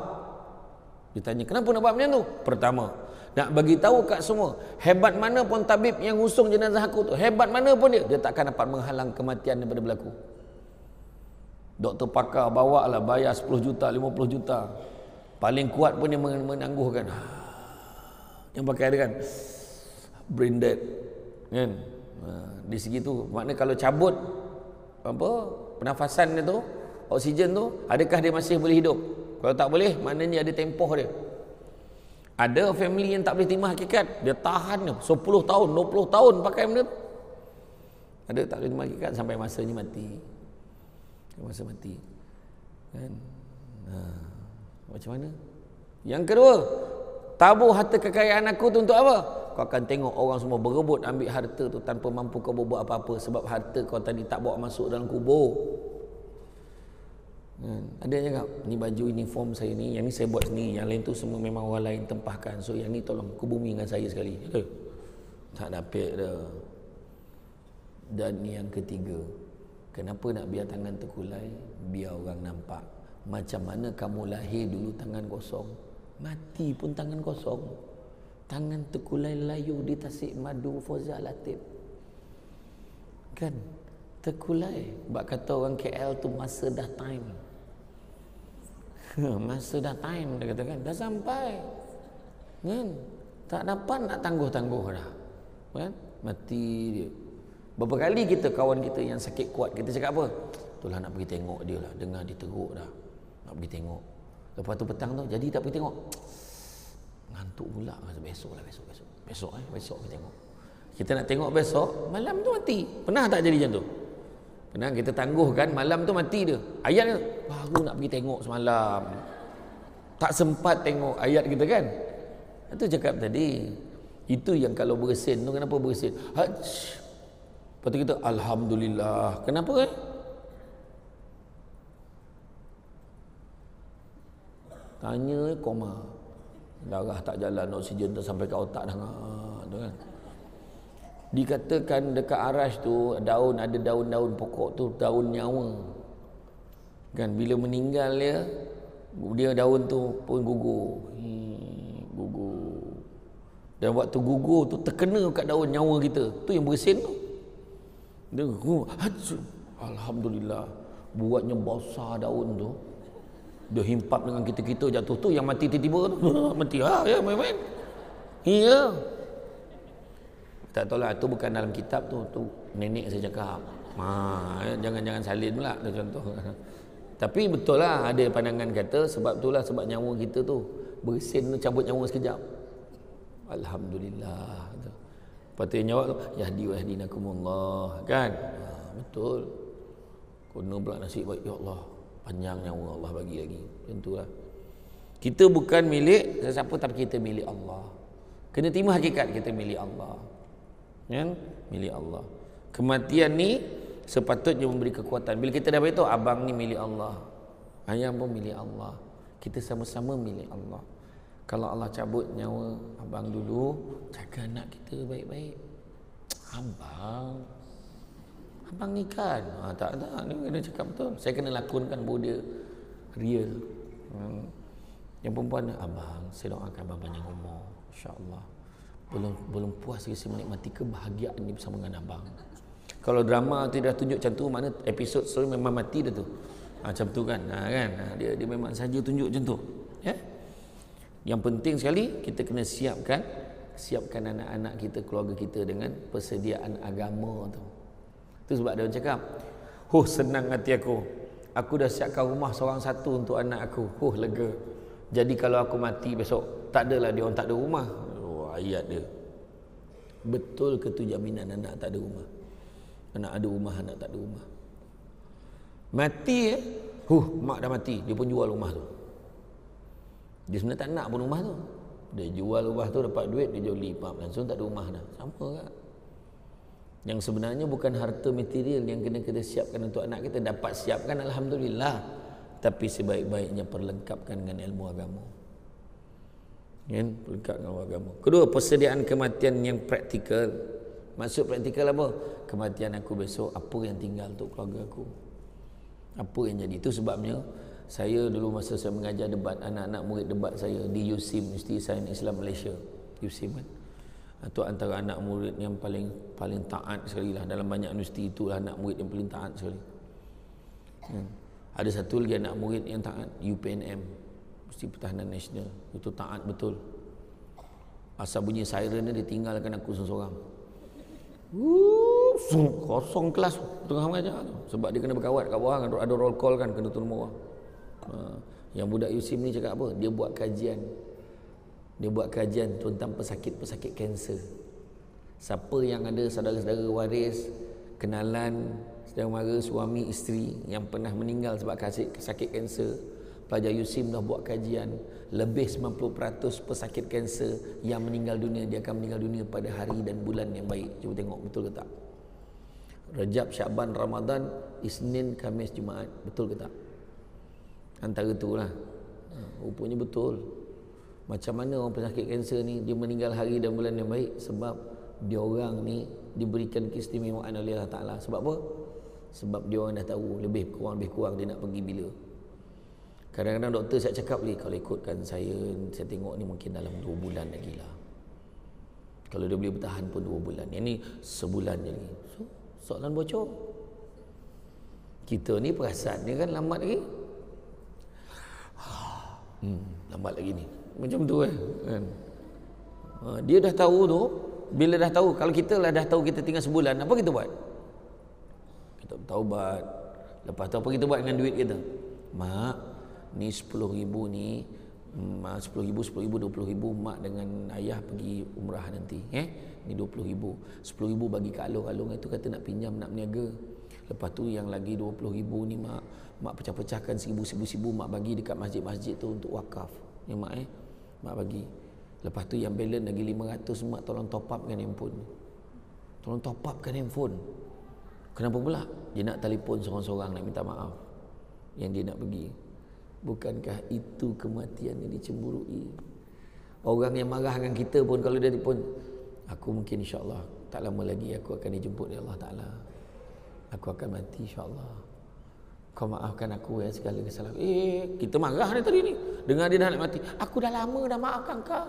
Speaker 1: Ditanya, kenapa nak buat macam tu? Pertama, nak bagi tahu kat semua, hebat mana pun tabib yang usung jenazah aku tu, hebat mana pun dia takkan dapat menghalang kematian daripada berlaku. Doktor pakar bawa lah, bayar 10 juta, 50 juta. Paling kuat pun dia menangguhkan. Yang pakai ada kan, brain dead kan. Di segi tu, maknanya kalau cabut apa pernafasan dia tu, oksigen tu, adakah dia masih boleh hidup? Kalau tak boleh, maknanya ada tempoh dia. Ada family yang tak boleh terima hakikat, dia tahan 10 tahun, 20 tahun pakai benda tu. Ada tak boleh terima hakikat sampai masanya mati. Masa mati kan. Macam mana? Yang kedua, tabur harta kekayaan aku tu untuk apa? Kau akan tengok orang semua berebut ambil harta tu tanpa mampu kau buat apa-apa, sebab harta kau tadi tak bawa masuk dalam kubur. Ada yang cakap, ni baju uniform saya ni, yang ni saya buat sendiri, yang lain tu semua memang orang lain tempahkan, so yang ni tolong kubumi dengan saya sekali. Tak dapat dah. Dan yang ketiga, kenapa nak biar tangan terkulai? Biar orang nampak. Macam mana kamu lahir dulu tangan kosong, mati pun tangan kosong. Tangan terkulai layu di tasik madu Fauzal Latif. Kan? Terkulai. Bak kata orang KL tu masa dah time. Masa dah time dia kata kan. Dah sampai. Kan? Tak dapat nak tangguh-tangguh dah. Kan? Mati dia. Berapa kali kita kawan kita yang sakit kuat, kita cakap apa? Itulah nak pergi tengok dia lah. Dengar dia teruk dah. Nak pergi tengok. Lepas tu petang tu, jadi tak pergi tengok. Ngantuk pula. Besok pergi tengok. Kita nak tengok besok, malam tu mati. Pernah tak jadi macam tu? Pernah kita tangguhkan, malam tu mati dia. Ayat dia, baru nak pergi tengok semalam. Tak sempat tengok ayat kita kan? Itu cakap tadi. Itu yang kalau bersin tu, kenapa bersin? Hajj. Lepas tu kita, Alhamdulillah. Kenapa kan? Tanya koma. Darah tak jalan, oksigen tu sampai ke otak dah tu kan. Dikatakan dekat Arash tu daun, ada daun-daun pokok tu daun nyawa. Kan bila meninggal dia daun tu pun gugur. Gugur. Dan waktu gugur tu terkena kat daun nyawa kita. Tu yang bersin tu. Dia Alhamdulillah. Buatnya besar daun tu. Dia himpap dengan kita-kita jatuh tu yang mati tiba-tiba tu. Mati ya main-main. Ya. Tak tahu lah, tu bukan dalam kitab tu nenek saya cakap. Jangan salin pula tu contoh. Tapi betul lah ada pandangan kata sebab itulah sebab nyawa kita tu bersin tu cabut nyawa sekejap. Alhamdulillah. Lepas tu yang jawab tu yahdi wa yahdinakumullah kan. Betul. Kena pula nasib baik ya Allah. Panjang nyawa Allah bagi lagi. Tentulah. Kita bukan milik sesiapa tapi kita milik Allah. Kena terima hakikat kita milik Allah. Kan? Milik Allah. Kematian ni sepatutnya memberi kekuatan. Bila kita dah beritahu abang ni milik Allah, ayang pun milik Allah, kita sama-sama milik Allah. Kalau Allah cabut nyawa abang dulu, jaga anak kita baik-baik. Abang ni kan tak ni kena cakap betul. Saya kena lakonkan bahawa dia real. Yang perempuan abang, saya doakan abang panjang umur, insya-Allah. Belum puas lagi saya menikmati kebahagiaan ni bersama dengan abang. Kalau drama tu dah tunjuk macam tu, mana episod story memang mati dah tu. Macam tu kan. Dia memang saja tunjuk macam tu. Ya. Yang penting sekali kita kena siapkan anak-anak kita, keluarga kita dengan persediaan agama tu. Tu sebab dia cakap, senang hati aku. Aku dah siapkan rumah seorang satu untuk anak aku. Lega. Jadi kalau aku mati besok, tak adalah dia orang tak ada rumah. Ayat dia. Betul ke tu jaminan anak tak ada rumah? Anak ada rumah, anak tak ada rumah. Mati mak dah mati, dia pun jual rumah tu. Dia sebenarnya tak nak pun rumah tu. Dia jual rumah tu dapat duit, dia jual lipat langsung tak ada rumah dah. Sama kan? Yang sebenarnya bukan harta material yang kena kita siapkan untuk anak kita, dapat siapkan alhamdulillah. Tapi sebaik-baiknya perlengkapkan dengan ilmu agama. Perlengkap dengan agama. Kedua, persediaan kematian yang praktikal. Maksud praktikal apa? Kematian aku besok, apa yang tinggal untuk keluarga aku, apa yang jadi. Itu sebabnya saya dulu masa saya mengajar debat, anak-anak murid debat saya di USIM, Universiti Sains Islam Malaysia, USIM kan, itu antara anak murid yang paling taat sekali lah. Dalam banyak universiti itulah anak murid yang paling taat sekali. Ada satu lagi anak murid yang taat, UPNM, Universiti Pertahanan Nasional. Itu taat betul. Asal bunyi siren dia tinggalkan aku seorang. Kosong kelas tengah mengajar tu. Sebab dia kena berkawat kat bawah, ada roll call kan, kena turun bawah. Yang budak USIM ni cakap apa? Dia buat kajian tentang pesakit-pesakit kanser. Siapa yang ada saudara-saudara waris, kenalan, saudara-mara, suami, isteri yang pernah meninggal sebab sakit kanser, pelajar USIM dah buat kajian. Lebih 90% pesakit kanser yang meninggal dunia, dia akan meninggal dunia pada hari dan bulan yang baik. Cuba tengok betul ke tak? Rajab, Syaban, Ramadan, Isnin, Khamis, Jumaat. Betul ke tak? Antara tu lah. Rupanya betul. Macam mana orang pesakit kanser ni dia meninggal hari dan bulan yang baik? Sebab dia orang ni diberikan keistimewaan oleh Allah Ta'ala. Sebab apa? Sebab dia orang dah tahu lebih kurang dia nak pergi bila. Kadang-kadang doktor saya cakap kalau ikutkan saya tengok ni mungkin dalam 2 bulan lagi lah. Kalau dia boleh bertahan pun 2 bulan. Yang ni sebulan je lagi. So, soalan bocor. Kita ni perasan dia kan lambat lagi. Lambat lagi ni. Macam tu kan. Dia dah tahu tu. Bila dah tahu, kalau kita lah dah tahu kita tinggal sebulan, apa kita buat? Kita bertaubat. Lepas tu apa kita buat dengan duit kita? Mak, ni 10,000 ni, 10,000, 20,000 mak dengan ayah pergi umrah nanti. Ni 20,000. 10,000 bagi Kak Along. Along itu kata nak pinjam, nak berniaga. Lepas tu yang lagi 20,000 ni mak pecah-pecahkan 1,000 mak bagi dekat masjid-masjid tu untuk wakaf. Ni mak bagi. Lepas tu yang balance lagi 500 mak tolong top upkan handphone. Tolong top upkan handphone. Kenapa pula? Dia nak telefon seorang-seorang nak minta maaf yang dia nak pergi. Bukankah itu kematian yang dicemburui? Orang yang marah dengan kita pun kalau dia telefon, aku mungkin insya-Allah tak lama lagi aku akan dijemput oleh Allah Taala. Aku akan mati insya-Allah. Kau maafkan aku ya segala kesalahan. Kita marah ni tadi ni. Dengar dia dah nak mati. Aku dah lama dah maafkan kau.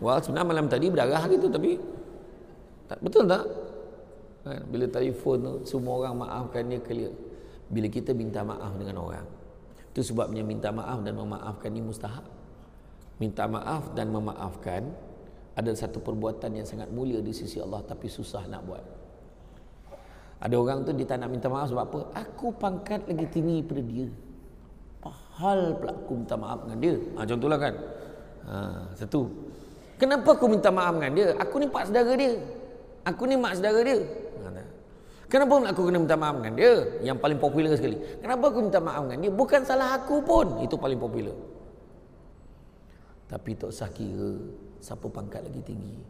Speaker 1: Wah, sebenarnya malam tadi berdarah gitu tapi betul tak? Bila telefon tu semua orang maafkan dia clear. Bila kita minta maaf dengan orang, itu sebabnya minta maaf dan memaafkan ni mustahab. Minta maaf dan memaafkan adalah satu perbuatan yang sangat mulia di sisi Allah tapi susah nak buat. Ada orang tu dia tak nak minta maaf sebab apa? Aku pangkat lagi tinggi daripada dia. Hal pula aku minta maaf dengan dia. Contohlah kan. Satu. Kenapa aku minta maaf dengan dia? Aku ni pak saudara dia. Aku ni mak saudara dia. Kenapa aku kena minta maaf dengan dia? Yang paling popular sekali. Kenapa aku minta maaf dengan dia? Bukan salah aku pun. Itu paling popular. Tapi tak usah kira siapa pangkat lagi tinggi.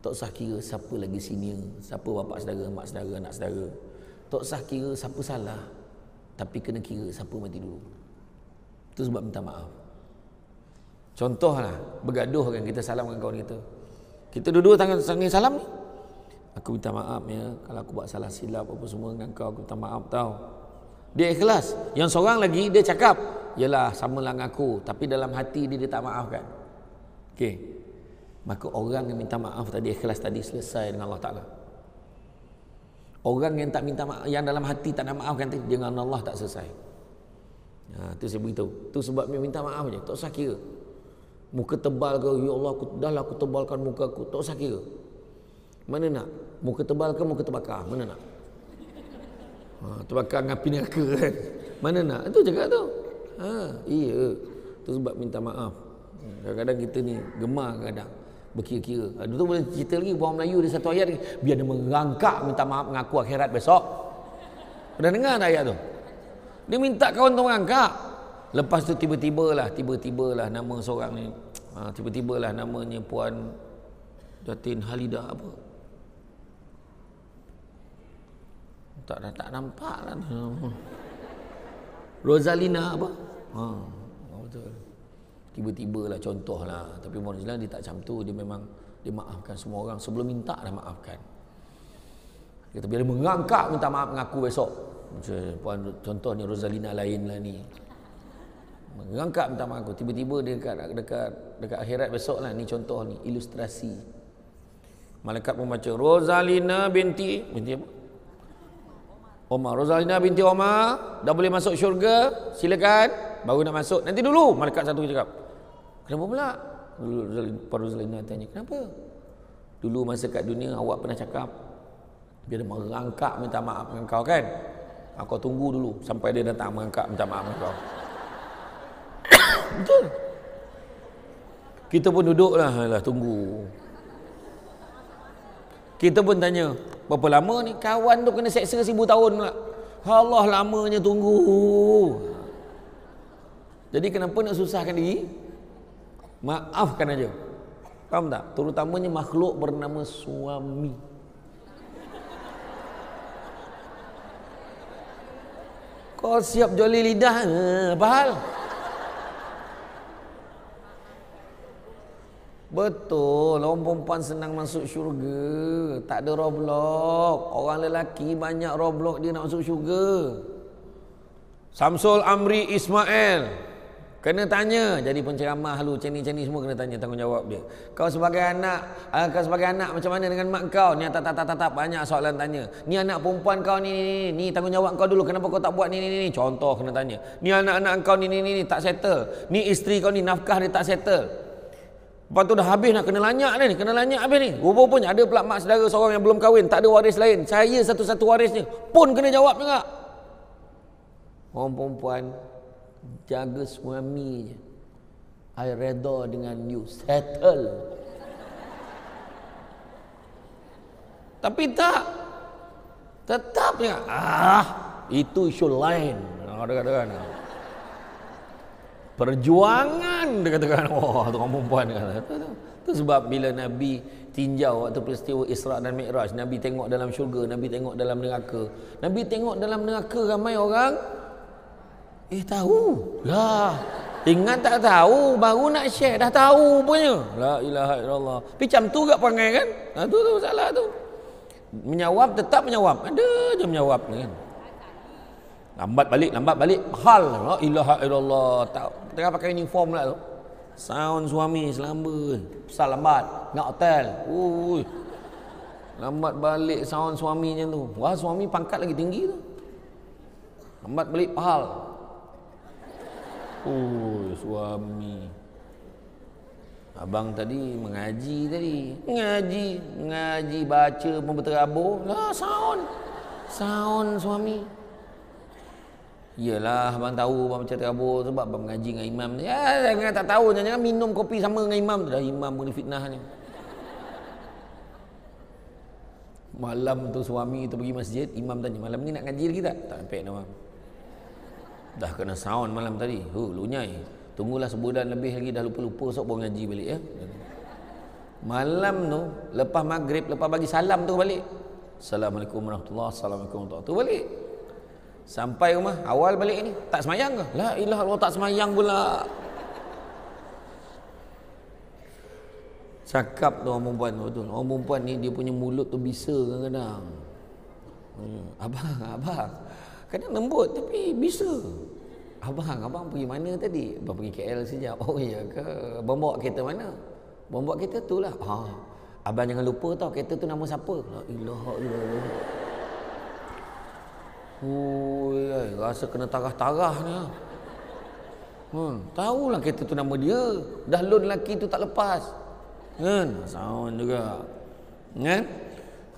Speaker 1: Tak usah kira siapa lagi senior. Siapa bapa saudara, mak saudara, anak saudara. Tak usah kira siapa salah. Tapi kena kira siapa mati dulu. Itu sebab minta maaf. Contohlah, bergaduh kan kita salam dengan kawan kita. Kita dua-dua tangan salam ni. Aku minta maaf ya kalau aku buat salah silap apa semua dengan kau, aku minta maaf tau. Dia ikhlas. Yang seorang lagi dia cakap, yalah samalah dengan aku, tapi dalam hati dia tak maafkan. Okey. Maka orang yang minta maaf tadi ikhlas tadi selesai dengan Allah Taala. Orang yang tak minta maaf, yang dalam hati tak nak maafkan tadi dengan Allah tak selesai. Tu saya beritahu. Tu sebab minta maaf je, tak usah kira. Muka tebal ke, ya Allah aku tebalkan muka aku, tak usah kira. Mana nak? Muka tebal ke muka terbakar? Mana nak? Terbakar dengan api neraka kan? Mana nak? Itu cakap tu. Iya. Itu sebab minta maaf. Kadang-kadang kita ni gemar kadang berkira-kira. Itu boleh cerita lagi buang Melayu di satu ayat ni. Biar dia merangkak minta maaf mengaku akhirat besok. Pernah dengar tak ayat tu? Dia minta kawan tu merangkak. Lepas tu tiba-tiba lah nama seorang ni. Tiba-tiba lah namanya Puan Jatin Halidah apa? Tak nampak lah. Rosalina apa? Betul. Tiba-tiba lah contoh lah. Tapi Puan Rosalina dia tak macam tu. Dia memang dia maafkan semua orang. Sebelum minta dah maafkan. Dia kata biar dia mengangkat minta maaf mengaku besok. Puan contohnya Rosalina lain lah ni. Mengangkat minta maaf aku. Tiba-tiba dia dekat akhirat besok lah. Ni contoh ni. Ilustrasi. Malaikat membaca Rosalina binti apa? Omar. Rosalina binti Omar dah boleh masuk syurga, silakan. Baru nak masuk. Nanti dulu malaikat satu cakap. Kenapa pula? Rosalina tanya, kenapa? Dulu masa kat dunia awak pernah cakap biar dia merangkak minta maaf dengan kau kan? Kau tunggu dulu sampai dia datang merangkak minta maaf dengan kau. Betul. Kita pun duduklah tunggu. Kita pun tanya, berapa lama ni kawan tu kena seksa 1000 tahun pula. Allah lamanya tunggu. Jadi kenapa nak susahkan diri? Maafkan aja. Faham tak? Terutamanya makhluk bernama suami. Kau siap joli lidah, apa hal? Betul, orang perempuan senang masuk syurga. Tak ada roblok. Orang lelaki banyak roblok dia nak masuk syurga. Samsul Amri Ismail Kena tanya. Jadi penceramah lu macam ni semua kena tanya tanggungjawab dia. Kau sebagai anak macam mana dengan mak kau? Ni tak banyak soalan tanya. Ni anak perempuan kau ni tanggungjawab kau dulu. Kenapa kau tak buat ni? Contoh kena tanya. Ni anak-anak kau ni tak settle. Ni isteri kau ni nafkah dia tak settle. Lepas tu dah habis nak kena lanyak dah ni, kena lanyak habis ni. Rupa-rupanya ada pula mak saudara seorang yang belum kahwin, tak ada waris lain. Saya satu-satu warisnya pun kena jawab juga. Orang perempuan jaga suami je. I redha dengan you, settle. Tapi tak, tetap je. Itu isu lain. Katakan perjuangan, dia katakan. Tu orang perempuan kata. Itu sebab bila Nabi tinjau waktu peristiwa Isra dan Mi'raj, Nabi tengok dalam syurga, Nabi tengok dalam neraka. Nabi tengok dalam neraka ramai orang tahu lah. Ingat tak tahu, baru nak share dah tahu punya. La ilaha illallah. Tapi macam tu kat perangai kan? Tu salah tu. Menyawab tetap menyawab. Ada je menyawab ni kan. Lambat balik. Hal. La ilaha illallah. Tak tengah pakai uniform lah tu. Sound suami selamba. Pasal lambat. Nak hotel. Ui. Lambat balik sound suami macam tu. Wah, suami pangkat lagi tinggi tu. Lambat balik pahal. Suami. Abang tadi mengaji tadi. Ngaji baca memberterabur. Lah sound suami. Iyalah abang tahu abang baca terabur sebab abang mengaji dengan imam. Ya, jangan tak tahu, jangan minum kopi sama dengan imam tu. Dah imam pun fitnahnya. Malam tu suami tu pergi masjid, imam tanya, "Malam ni nak ngaji lagi tak?" "Tak sampai dah, bang." Dah kena sound malam tadi. Lunyai. Tunggulah sebulan lebih lagi, dah lupa-lupa sok baru ngaji balik ya. Malam tu lepas maghrib, lepas bagi salam tu balik. Assalamualaikum warahmatullahi wabarakatuh. Assalamualaikum warahmatullahi wabarakatuh. Balik. Sampai rumah awal balik ni tak semayang ke? La ilaha illallah, tak semayang pula. Cakap tu orang perempuan tu betul. Orang perempuan ni dia punya mulut tu bisa kadang-kadang. Abang. Kadang lembut tapi bisa. Abang pergi mana tadi? Abang pergi KL sekejap. Oh ya ke? Abang bawa kereta mana? Abang bawa kereta tu lah. Abang jangan lupa tau kereta tu nama siapa? La ilaha illallah. Rasa kena tarah-tarah ni. Tahulah kereta tu nama dia. Dah loan lelaki tu tak lepas. Kan? Sound juga. Kan?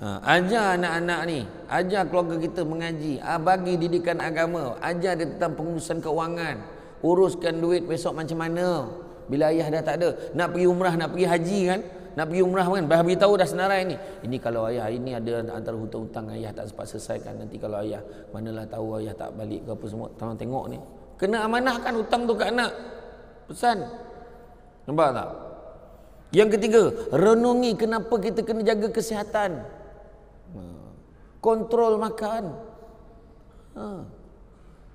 Speaker 1: Ajar anak-anak ni, ajar keluarga kita mengaji, bagi didikan agama, ajar dia tentang pengurusan keuangan, uruskan duit besok macam mana bila ayah dah tak ada, nak pergi umrah, nak pergi haji kan, nak pergi umrah kan, dah beritahu dah senarai ni, ini kalau ayah ini ada antara hutang-hutang ayah tak sempat selesaikan, nanti kalau ayah manalah tahu ayah tak balik ke apa semua, tolong tengok ni, kena amanahkan hutang tu kat anak, pesan. Nampak tak? Yang ketiga, renungi kenapa kita kena jaga kesihatan. Kontrol makan.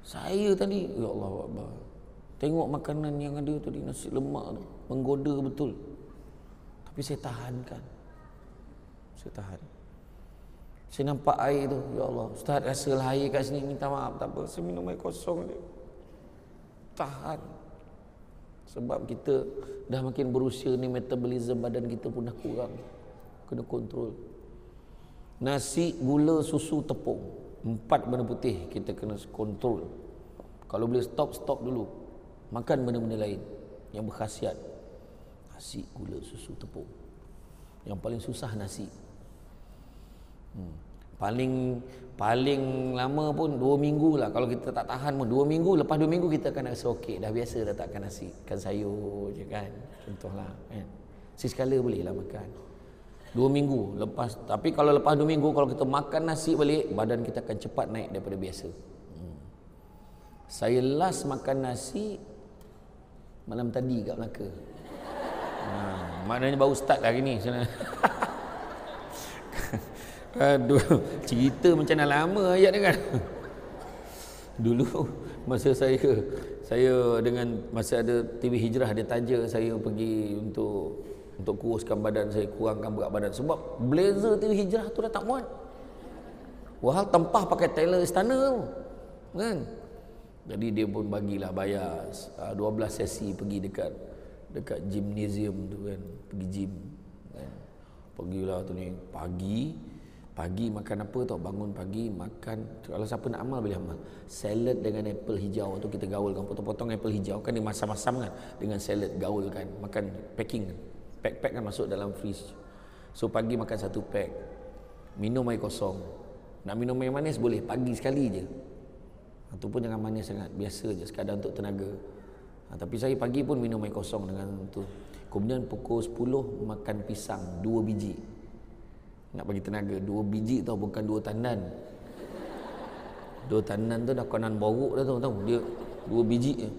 Speaker 1: Saya tadi, ya Allah Akbar, tengok makanan yang ada tadi, nasi lemak tu, menggoda betul. Tapi saya tahankan. Saya nampak air tu, ya Allah, Ustaz rasalah air kat sini, minta maaf, tak apa, saya minum air kosong je. Tahan. Sebab kita dah makin berusia ni, metabolisme badan kita pun dah kurang. Kena kontrol. Nasi, gula, susu, tepung, 4 benda putih kita kena kontrol. Kalau boleh stop dulu. Makan benda-benda lain yang berkhasiat. Nasi, gula, susu, tepung. Yang paling susah nasi. Paling lama pun 2 minggu lah. Kalau kita tak tahan pun 2 minggu, lepas 2 minggu kita akan rasa okey. Dah biasa dah takkan nasi, kan sayur je kan. Contohlah kan. Sekali boleh lah makan. 2 minggu lepas, tapi kalau lepas 2 minggu kalau kita makan nasi balik, badan kita akan cepat naik daripada biasa. Saya last makan nasi malam tadi kat Melaka. Maknanya baru start hari ni. Aduh, cerita macam dah lama ayat ni kan. Dulu masa saya dengan masa ada TV Hijrah, dia taja saya pergi untuk kuruskan badan saya, kurangkan berat badan, sebab blazer TV Hijrah tu dah tak muat. Wahal tempah pakai tailor istana tu kan. Jadi dia pun bagilah bayar 12 sesi pergi dekat gymnasium tu kan, pergi gym kan. Pergilah tu ni pagi makan apa tau, bangun pagi makan, kalau siapa nak amal boleh amal, salad dengan apple hijau tu kita gaulkan, potong-potong apple hijau kan, dia masam-masam kan, dengan salad gaulkan, makan packing, pack kan masuk dalam fridge. So pagi makan 1 pack, minum air kosong. Nak minum air manis boleh, pagi sekali je. Itu pun jangan manis sangat, biasa je, sekadar untuk tenaga. Tapi saya pagi pun minum air kosong dengan tu. Kemudian pukul 10 makan pisang 2 biji. Nak bagi tenaga, 2 biji tau, bukan 2 tandan. 2 tandan tu dah kanan borok dah tahu. Dia 2 biji je.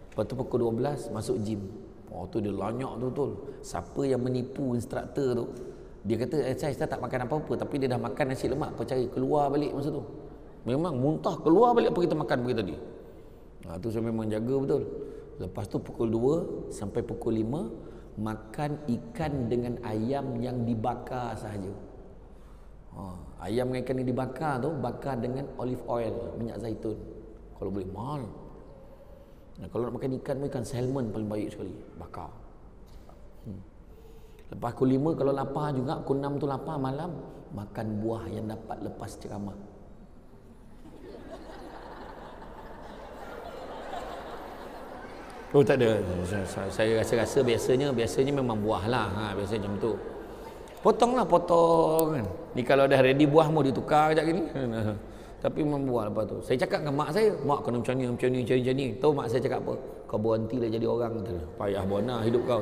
Speaker 1: Lepas tu pukul 12 masuk gym. Oh tu dia lanyak tu betul. Siapa yang menipu instruktor tu, dia kata saya tak makan apa-apa, tapi dia dah makan nasi lemak, percaya keluar balik masa tu. Memang muntah keluar balik apa kita makan pagi tadi. Tu saya memang jaga betul. Lepas tu pukul 2 sampai pukul 5 makan ikan dengan ayam yang dibakar sahaja. Ayam dengan ikan yang dibakar tu, bakar dengan olive oil, minyak zaitun. Kalau boleh mahal. Kalau nak makan ikan, ikan salmon paling baik sekali, bakar. Lepas pukul 5 kalau lapar juga, pukul 6 tu lapar malam, makan buah yang dapat lepas ceramah. Oh tak ada. Saya rasa biasanya memang buah lah. Biasanya macam tu. Potong kan. Ni kalau dah ready buah mau ditukar kejap gini. Tapi memang buah lepas tu. Saya cakap dengan mak saya, mak kena macam ni. Tahu mak saya cakap apa? Kau berhenti lah jadi orang. Payah bona hidup kau.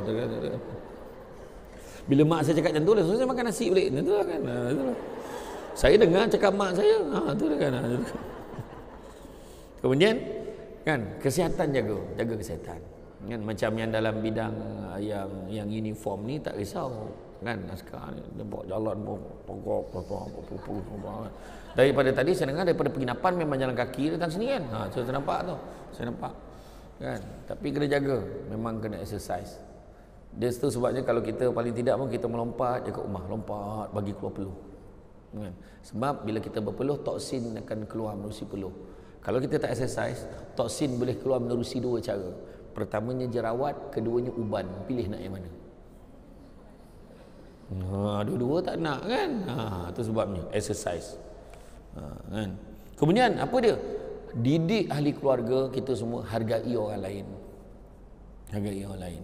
Speaker 1: Bila mak saya cakap macam tu, langsung saya makan nasi balik. Itulah kan. Saya dengar cakap mak saya. Itulah kan. Kemudian kan, kesihatan jaga kesihatan kan, macam yang dalam bidang yang uniform ni tak risau kan, askar ni dia bawa jalan pokok daripada tadi saya dengar daripada penginapan memang jalan kaki datang sini kan. Saya nampak kan, tapi kena jaga, memang kena exercise. Dia tu sebabnya kalau kita paling tidak pun kita melompat dekat rumah, lompat bagi keluar peluh kan? Sebab bila kita berpeluh, toksin akan keluar menerusi peluh. Kalau kita tak exercise, toksin boleh keluar menerusi 2 cara. Pertamanya jerawat, keduanya uban. Pilih nak yang mana? Dua-dua tak nak kan? Itu sebabnya exercise. Kan? Kemudian apa dia? Didik ahli keluarga kita semua hargai orang lain. Hargai orang lain.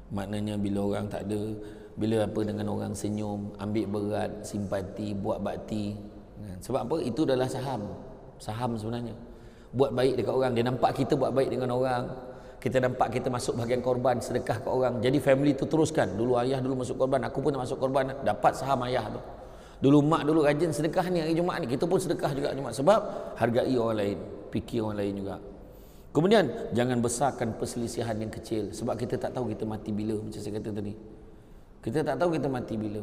Speaker 1: Maknanya bila orang tak ada, bila apa dengan orang senyum, ambil berat, simpati, buat bakti. Kan? Sebab apa? Itu adalah saham sebenarnya. Buat baik dekat orang, dia nampak kita buat baik dengan orang, kita nampak kita masuk bahagian korban, sedekah ke orang, jadi family tu teruskan. Dulu ayah dulu masuk korban, aku pun nak masuk korban, dapat saham ayah tu. Dulu mak dulu rajin sedekah ni hari Jumaat ni, kita pun sedekah juga Jumaat, sebab hargai orang lain, fikir orang lain juga. Kemudian jangan besarkan perselisihan yang kecil, sebab kita tak tahu kita mati bila. Macam saya kata tadi, kita tak tahu kita mati bila.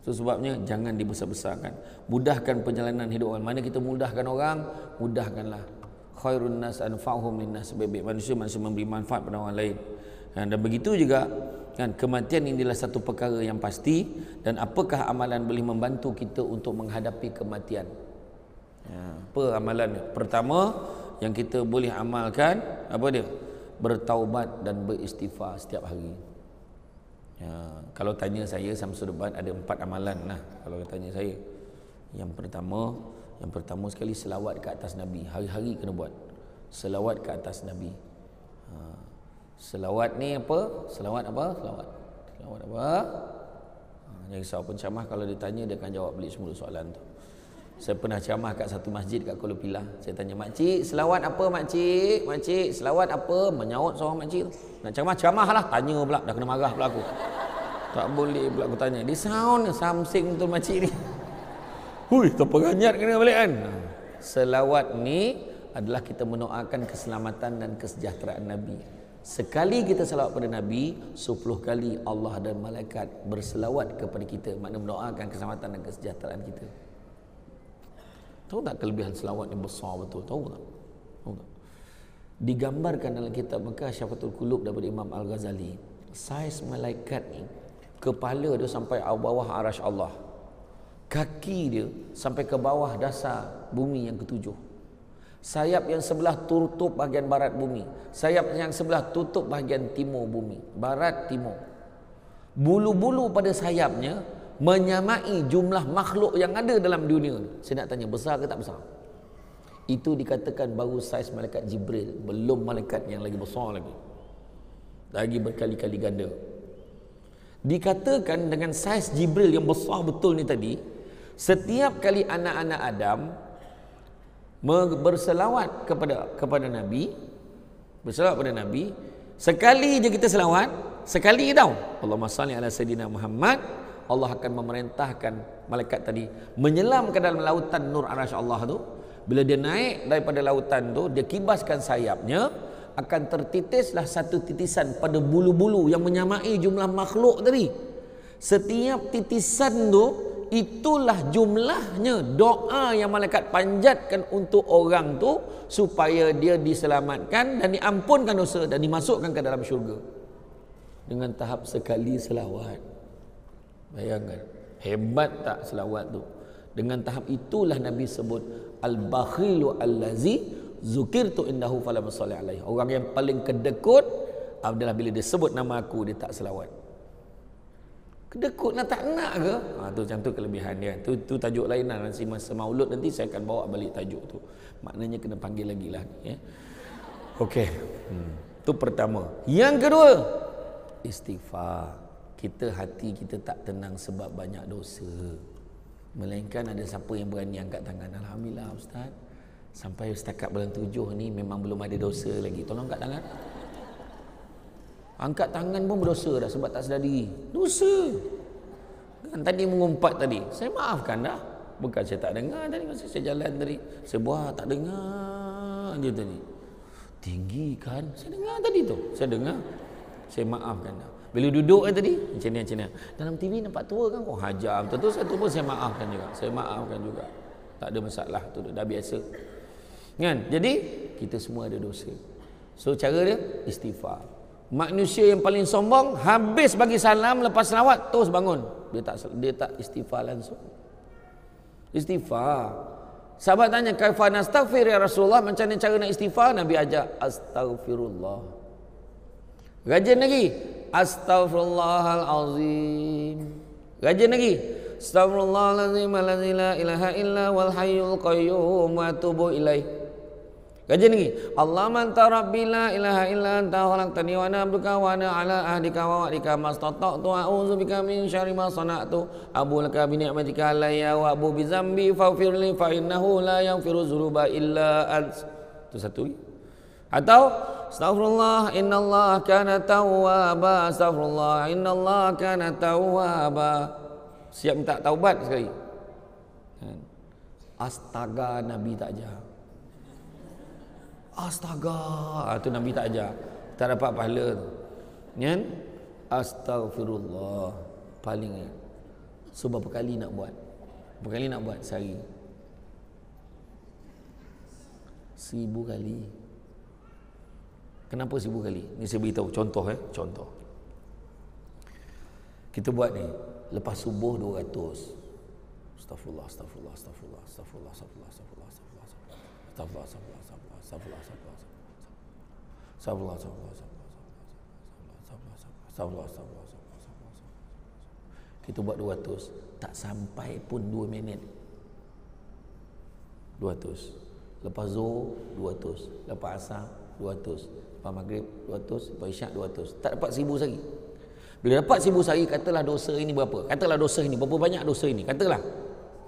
Speaker 1: So sebabnya jangan dibesar-besarkan. Mudahkan perjalanan hidup orang. Mana kita mudahkan orang, mudahkanlah. Khairun nas anfa'uhum linnas, sebaik-baik manusia memberi manfaat pada orang lain. Dan begitu juga kan, kematian inilah satu perkara yang pasti. Dan apakah amalan boleh membantu kita untuk menghadapi kematian? Apa amalan? Pertama yang kita boleh amalkan, apa dia? Bertaubat dan beristighfar setiap hari. Kalau tanya saya, Samsul Debat ada 4 amalan lah. Kalau tanya saya, yang pertama sekali selawat ke atas Nabi. Hari-hari kena buat selawat ke atas Nabi. Selawat ni apa? Selawat apa? Jangan risau pencamah kalau ditanya dia akan jawab balik semua soalan tu. Saya pernah ceramah kat satu masjid kat Kuala Pilah. Saya tanya, makcik selawat apa makcik? Makcik selawat apa? Menyaut seorang makcik tu. Nak ceramah lah. Tanya pula, dah kena marah pula aku. Tak boleh pula aku tanya. Dia sound samsing tu makcik ni. Hui, terperanyat kena balik kan. Selawat ni adalah kita mendoakan keselamatan dan kesejahteraan Nabi. Sekali kita selawat pada Nabi, 10 kali Allah dan malaikat berselawat kepada kita, makna mendoakan keselamatan dan kesejahteraan kita. Tahu tak kelebihan selawat yang besar betul? Tahu tak? Digambarkan dalam kitab Mekah Syafatul Qulub daripada Imam Al-Ghazali. Saiz malaikat ni, kepala dia sampai bawah arasy Allah. Kaki dia sampai ke bawah dasar bumi yang ketujuh. Sayap yang sebelah tutup bahagian barat bumi. Sayap yang sebelah tutup bahagian timur bumi. Barat, timur. Bulu-bulu pada sayapnya menyamai jumlah makhluk yang ada dalam dunia. Saya nak tanya, besar ke tak besar? Itu dikatakan baru saiz malaikat Jibril. Belum malaikat yang lagi besar lagi. Lagi berkali-kali ganda. Dikatakan dengan saiz Jibril yang besar betul ni tadi, setiap kali anak-anak Adam berselawat kepada Nabi, berselawat kepada Nabi, sekali je kita selawat, sekali tau, Allahumma salli ala sayyidina Muhammad, Allah akan memerintahkan malaikat tadi menyelam ke dalam lautan nur arasy Allah tu. Bila dia naik daripada lautan tu, dia kibaskan sayapnya, akan tertitislah satu titisan pada bulu-bulu yang menyamai jumlah makhluk tadi. Setiap titisan tu, itulah jumlahnya doa yang malaikat panjatkan untuk orang tu supaya dia diselamatkan dan diampunkan dosa dan dimasukkan ke dalam syurga dengan tahap sekali selawat. Bayangkan hebat tak selawat tu. Dengan tahap itulah Nabi sebut al-bakhilu allazi zukirtu indahu falam salli alaihi. Orang yang paling kedekut adalah bila dia sebut nama aku dia tak selawat. Kedekut nak tak nak ke? Tu macam tu kelebihan dia. Tu tajuk lain lah. Nanti masa maulud nanti saya akan bawa balik tajuk tu. Maknanya kena panggil lagi lah. Ya. Okey. Tu pertama. Yang kedua, istighfar. Hati kita tak tenang sebab banyak dosa. Melainkan ada siapa yang berani angkat tangan. Alhamdulillah Ustaz. Sampai setakat bulan 7 ni memang belum ada dosa lagi. Tolong angkat tangan. Angkat tangan pun berdosa dah sebab tak sedar diri. Dosa. Kan tadi mengumpat tadi. Saya maafkan dah. Bukan saya tak dengar tadi masa saya jalan tadi. Saya buat tak dengar je tadi. Tinggi kan? Saya dengar tadi tu. Saya dengar. Saya maafkan dah. Bila duduk tadi, macam ni. Dalam TV nampak tua kan? Oh hajar. Betul-betul satu pun saya maafkan juga. Saya maafkan juga. Tak ada masalah. Tu dah biasa. Kan? Jadi, kita semua ada dosa. So, cara dia, istighfar. Manusia yang paling sombong habis bagi salam lepas selawat terus bangun. Dia tak istighfar langsung. Istighfar. Sahabat tanya, kaifa nastaghfir ya Rasulullah? Macam mana cara nak istighfar? Nabi ajak astaghfirullah. Rajin lagi. Astaghfirullahalazim. Rajin lagi. Astaghfirullahalazim allazi la ilaha illa wal hayyul qayyum wa atubu ilaih. Rajin lagi. Allahumma anta rabbi la ilaha illa anta khalaqtani wa ana abduka wa ana ala ahdika wa wa'dika mastata'tu a'udzubika min syarri ma sana'tu abu laka bi ni'matika alayya wa abu bi dzambi faghfir li fa innahu la yaghfiru dzunuba illa ant. Itu satu. Atau astaghfirullah innallaha kana tawwaba, astaghfirullah innallaha kana tawwaba. Siap minta taubat sekali. Astaga Nabi tak ajar. Astaga, tu Nabi tak ajar. Tak dapat pahala tu. Kan? Astaghfirullah. Paling so berapa kali nak buat? Berapa kali nak buat sehari? 1000 kali. Kenapa 1000 kali? Ni saya beritahu contoh contoh. Kita buat ni lepas subuh 200. Astagfirullah, astagfirullah, astagfirullah, astagfirullah, astagfirullah, astagfirullah, astagfirullah, astagfirullah, astagfirullah. Kita buat 200, tak sampai pun 2 minit. 200. Lepas Zuhur 200, lepas Asar 200, lepas Maghrib 200, lepas Isyak 200. Tak dapat 1000 sehari. Bila dapat 1000 sehari, katalah dosa ini berapa? Katalah dosa ini berapa banyak dosa ini? Katalah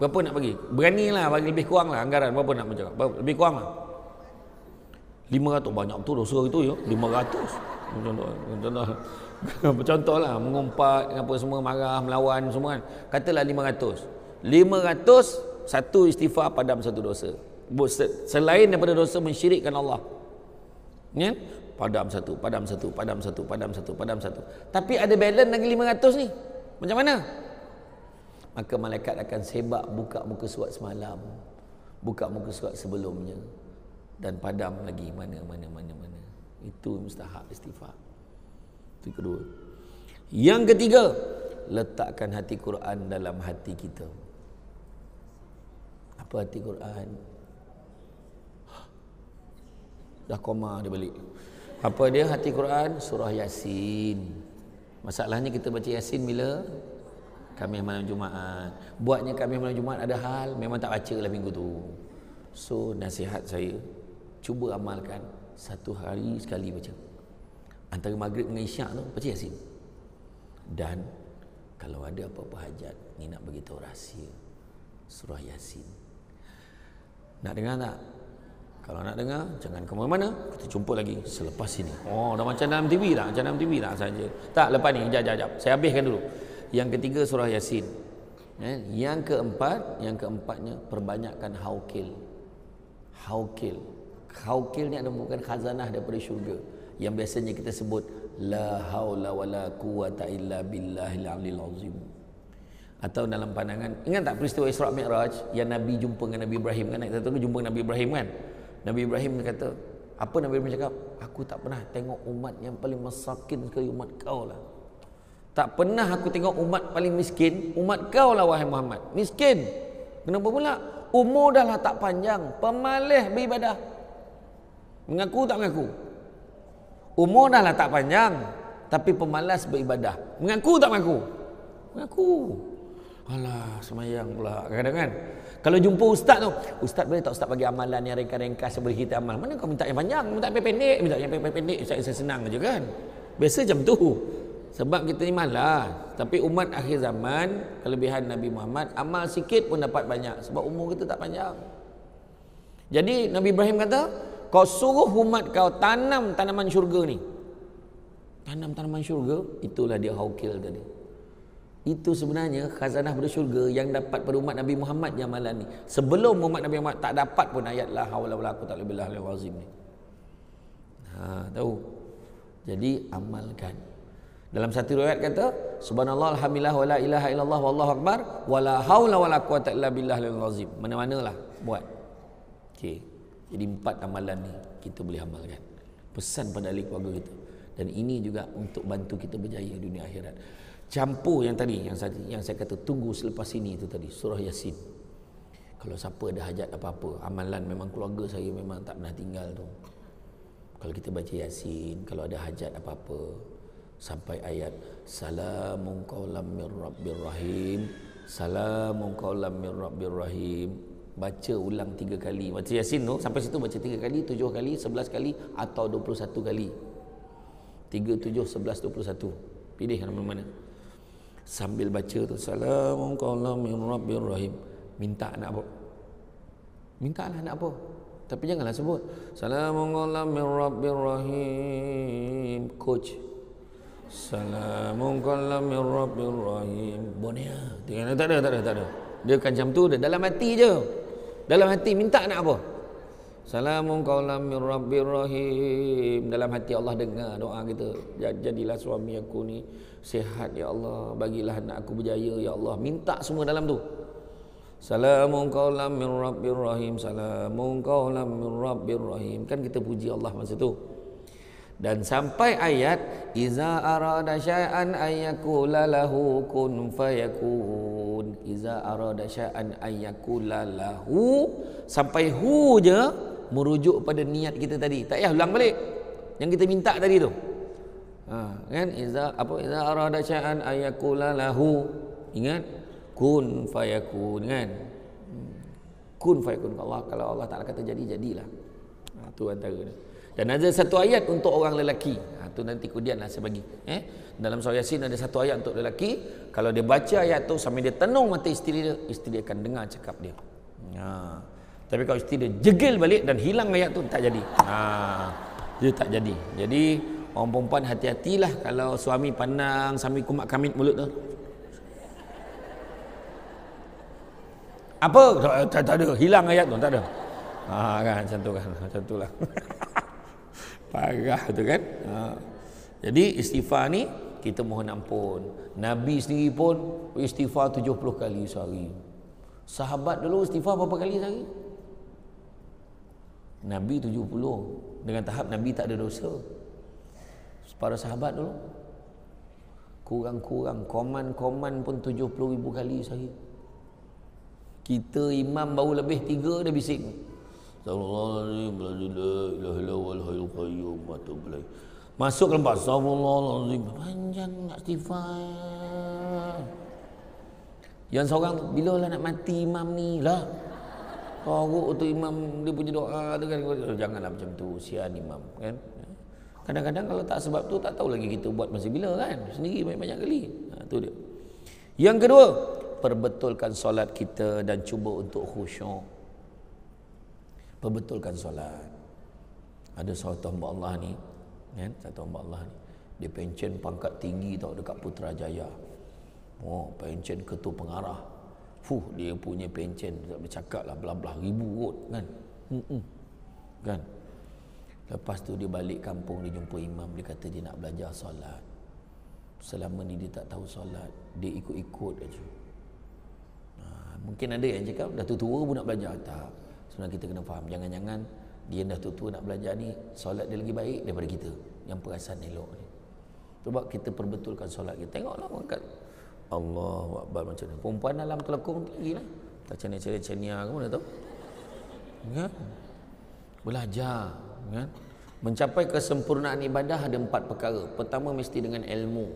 Speaker 1: berapa nak bagi? Beranilah bagi lebih kurang lah anggaran berapa nak mencakap? Lebih kurang lah. 500 banyak betul dosa itu ya. 500. Contohlah mengumpat apa semua, marah, melawan semua kan. Katalah 500. 500 satu istighfar padam satu dosa. Selain daripada dosa mensyirikkan Allah. Kan? Padam satu. Tapi ada balance lagi 500 ni. Macam mana? Maka malaikat akan sebab buka muka surat semalam. Buka muka surat sebelumnya. Dan padam lagi mana. Itu mustahak istighfar. Itu kedua. Yang ketiga, letakkan hati Quran dalam hati kita. Apa hati Quran? Dah koma dia balik. Apa dia hati Quran? Surah Yasin. Masalahnya kita baca Yasin bila? Khamis malam Jumaat. Buatnya Khamis malam Jumaat ada hal, memang tak baca lah minggu tu. So nasihat saya, cuba amalkan 1 hari sekali baca. Antara maghrib dengan isyak tu baca Yasin. Dan kalau ada apa-apa hajat, ni nak bagi tahu rahsia surah Yasin. Nak dengar tak? Kalau nak dengar, jangan ke mana-mana. Kita jumpa lagi selepas ini. Oh, dah macam dalam TV tak? Macam dalam TV tak saja. Tak, lepas ni, jap. Saya habiskan dulu. Yang ketiga surah Yasin. Yang keempatnya perbanyakkan haukil. Haukil ni ada bukan khazanah daripada syurga. Yang biasanya kita sebut la haula wala quwata illa billahil aliyil azim. Atau dalam pandangan, ingat tak peristiwa Isra Mi'raj yang Nabi jumpa dengan Nabi Ibrahim kan? Kita tahu jumpa Nabi Ibrahim kan? Nabi Ibrahim kata, apa Nabi Ibrahim cakap? Aku tak pernah tengok umat yang paling masakin ke umat kau lah. Tak pernah aku tengok umat paling miskin, umat kau lah wahai Muhammad. Miskin. Kenapa pula? Umur dah lah tak panjang, pemalih beribadah. Mengaku tak mengaku? Umur dah lah tak panjang, tapi pemalas beribadah. Mengaku tak mengaku? Mengaku. Alah, semayang pula kadang-kadang kan. Kalau jumpa ustaz tu, ustaz boleh tak ustaz bagi amalan yang ringkas-ringkas sebelum kita amal? Mana kau minta yang panjang, minta yang pendek, minta yang pendek, saya senang aja kan. Biasa macam tu. Sebab kita ni malas. Tapi umat akhir zaman, kelebihan Nabi Muhammad, amal sikit pun dapat banyak sebab umur kita tak panjang. Jadi Nabi Ibrahim kata, kau suruh umat kau tanam tanaman syurga ni. Tanam tanaman syurga, itulah dia haukil tadi. Itu sebenarnya khazanah pada syurga yang dapat pada umat Nabi Muhammad yang amalan ni. Sebelum umat Nabi Muhammad tak dapat pun ayat la haula wala quwwata illa billahil azim ni. Tahu. Jadi amalkan. Dalam satu riwayat kata, subhanallah alhamdulillah wala ilaha illallah wallahu akbar wala haula wala quwwata illa billahil azim. Mana-manalah buat. Okey. Jadi 4 amalan ni kita boleh amalkan. Pesan pada ahli keluarga kita. Dan ini juga untuk bantu kita berjaya dunia akhirat. Campur yang tadi yang saya kata tunggu selepas ini itu tadi surah Yasin. Kalau siapa ada hajat apa-apa, amalan memang keluarga saya memang tak pernah tinggal tu. Kalau kita baca Yasin, kalau ada hajat apa-apa sampai ayat salamun qaulam mir rabbir rahim, salamun qaulam mir rabbir rahim, baca ulang 3 kali. Baca Yasin tu sampai situ baca 3 kali, 7 kali, 11 kali atau 21 kali. 3, 7, 11, 21. Pilih yang mana-mana. Sambil baca tu salamun qaulam min rabbir rahim, minta nak apa? Mintalah nak apa? Tapi janganlah sebut salamun qaulam min rabbir rahim coach. Salamun qaulam min rabbir rahim bonia. Tak ada. Dia kan macam tu, dalam hati je. Dalam hati minta nak apa? Salamun qaulam min rabbir rahim. Dalam hati Allah dengar doa kita. Jadilah suami aku ni sihat ya Allah, bagilah anak aku berjaya ya Allah. Minta semua dalam tu. Salamun qaulam min rabbir rahim, salamun qaulam min rabbir rahim. Kan kita puji Allah masa tu. Dan sampai ayat iza arada syai'an ayyakula lahu kun fayakun. Iza arada syai'an ayyakula lahu, sampai hu je merujuk pada niat kita tadi. Tak payah ulang balik yang kita minta tadi tu. Kan iza arada syai'an ayyakula lahu. Ingat kun fayakun kan. Kun fayakun, kalau Allah Taala kata jadi, jadilah. Tu antara dia. Dan ada satu ayat untuk orang lelaki. Tu nanti kemudianlah saya bagi. Dalam surah Yasin ada satu ayat untuk lelaki. Kalau dia baca ayat tu sambil dia tenung mata isteri dia akan dengar cakap dia. Tapi kalau isteri dia jegil balik dan hilang ayat tu, tak jadi. Dia tak jadi. Jadi orang perempuan hati-hatilah kalau suami pandang sambil kumat kamit mulut tu. Apa? Tak ada. Hilang ayat tu, tak ada. Kan macam tu kan. Macam tu lah. Parah tu kan. Jadi istighfar ni kita mohon ampun. Nabi sendiri pun istighfar 70 kali sehari. Sahabat dulu istighfar berapa kali sehari? Nabi 70. Dengan tahap Nabi tak ada dosa. Para sahabat dulu kurang-kurang koman pun 70,000 kali sehari. Kita imam baru lebih 3 dah bising. Astagfirullahaladzim, la ilaha illallah hayyul qayyum wa atubu ilaih. Masuk ke lembah, astagfirullahaladzim, panjang nak istighfar. Yang seorang tu, bila lah nak mati imam ni lah. Teruk tu imam dia punya doa tu kan. Janganlah macam tu, sian imam kan. Kadang-kadang kalau tak sebab tu tak tahu lagi kita buat masa bila kan. Sendiri banyak-banyak kali. Tu dia. Yang kedua, perbetulkan solat kita dan cuba untuk khusyuk. Perbetulkan solat. Ada satu hamba Allah ni, kan? Satu hamba Allah ni, dia pencen pangkat tinggi tau dekat Putrajaya. Oh, pencen ketua pengarah. Dia punya pencen bercakap lah belah-belah ribu kot kan. Kan. Lepas tu dia balik kampung, dia jumpa imam, dia kata dia nak belajar solat. Selama ni dia tak tahu solat, dia ikut-ikut aja. Mungkin ada yang cakap dah tua pun nak belajar. Tak. Sebenarnya kita kena faham, jangan-jangan dia dah tua nak belajar ni, solat dia lagi baik daripada kita yang perasan elok ni. Sebab kita perbetulkan solat kita. Tengoklah angkat Allahu Akbar macam ni. Perempuan dalam telekung tu lagi lah. Tak cenia-cenia ke mana tahu. Kan? Belajar. Kan? Mencapai kesempurnaan ibadah ada 4 perkara. Pertama mesti dengan ilmu.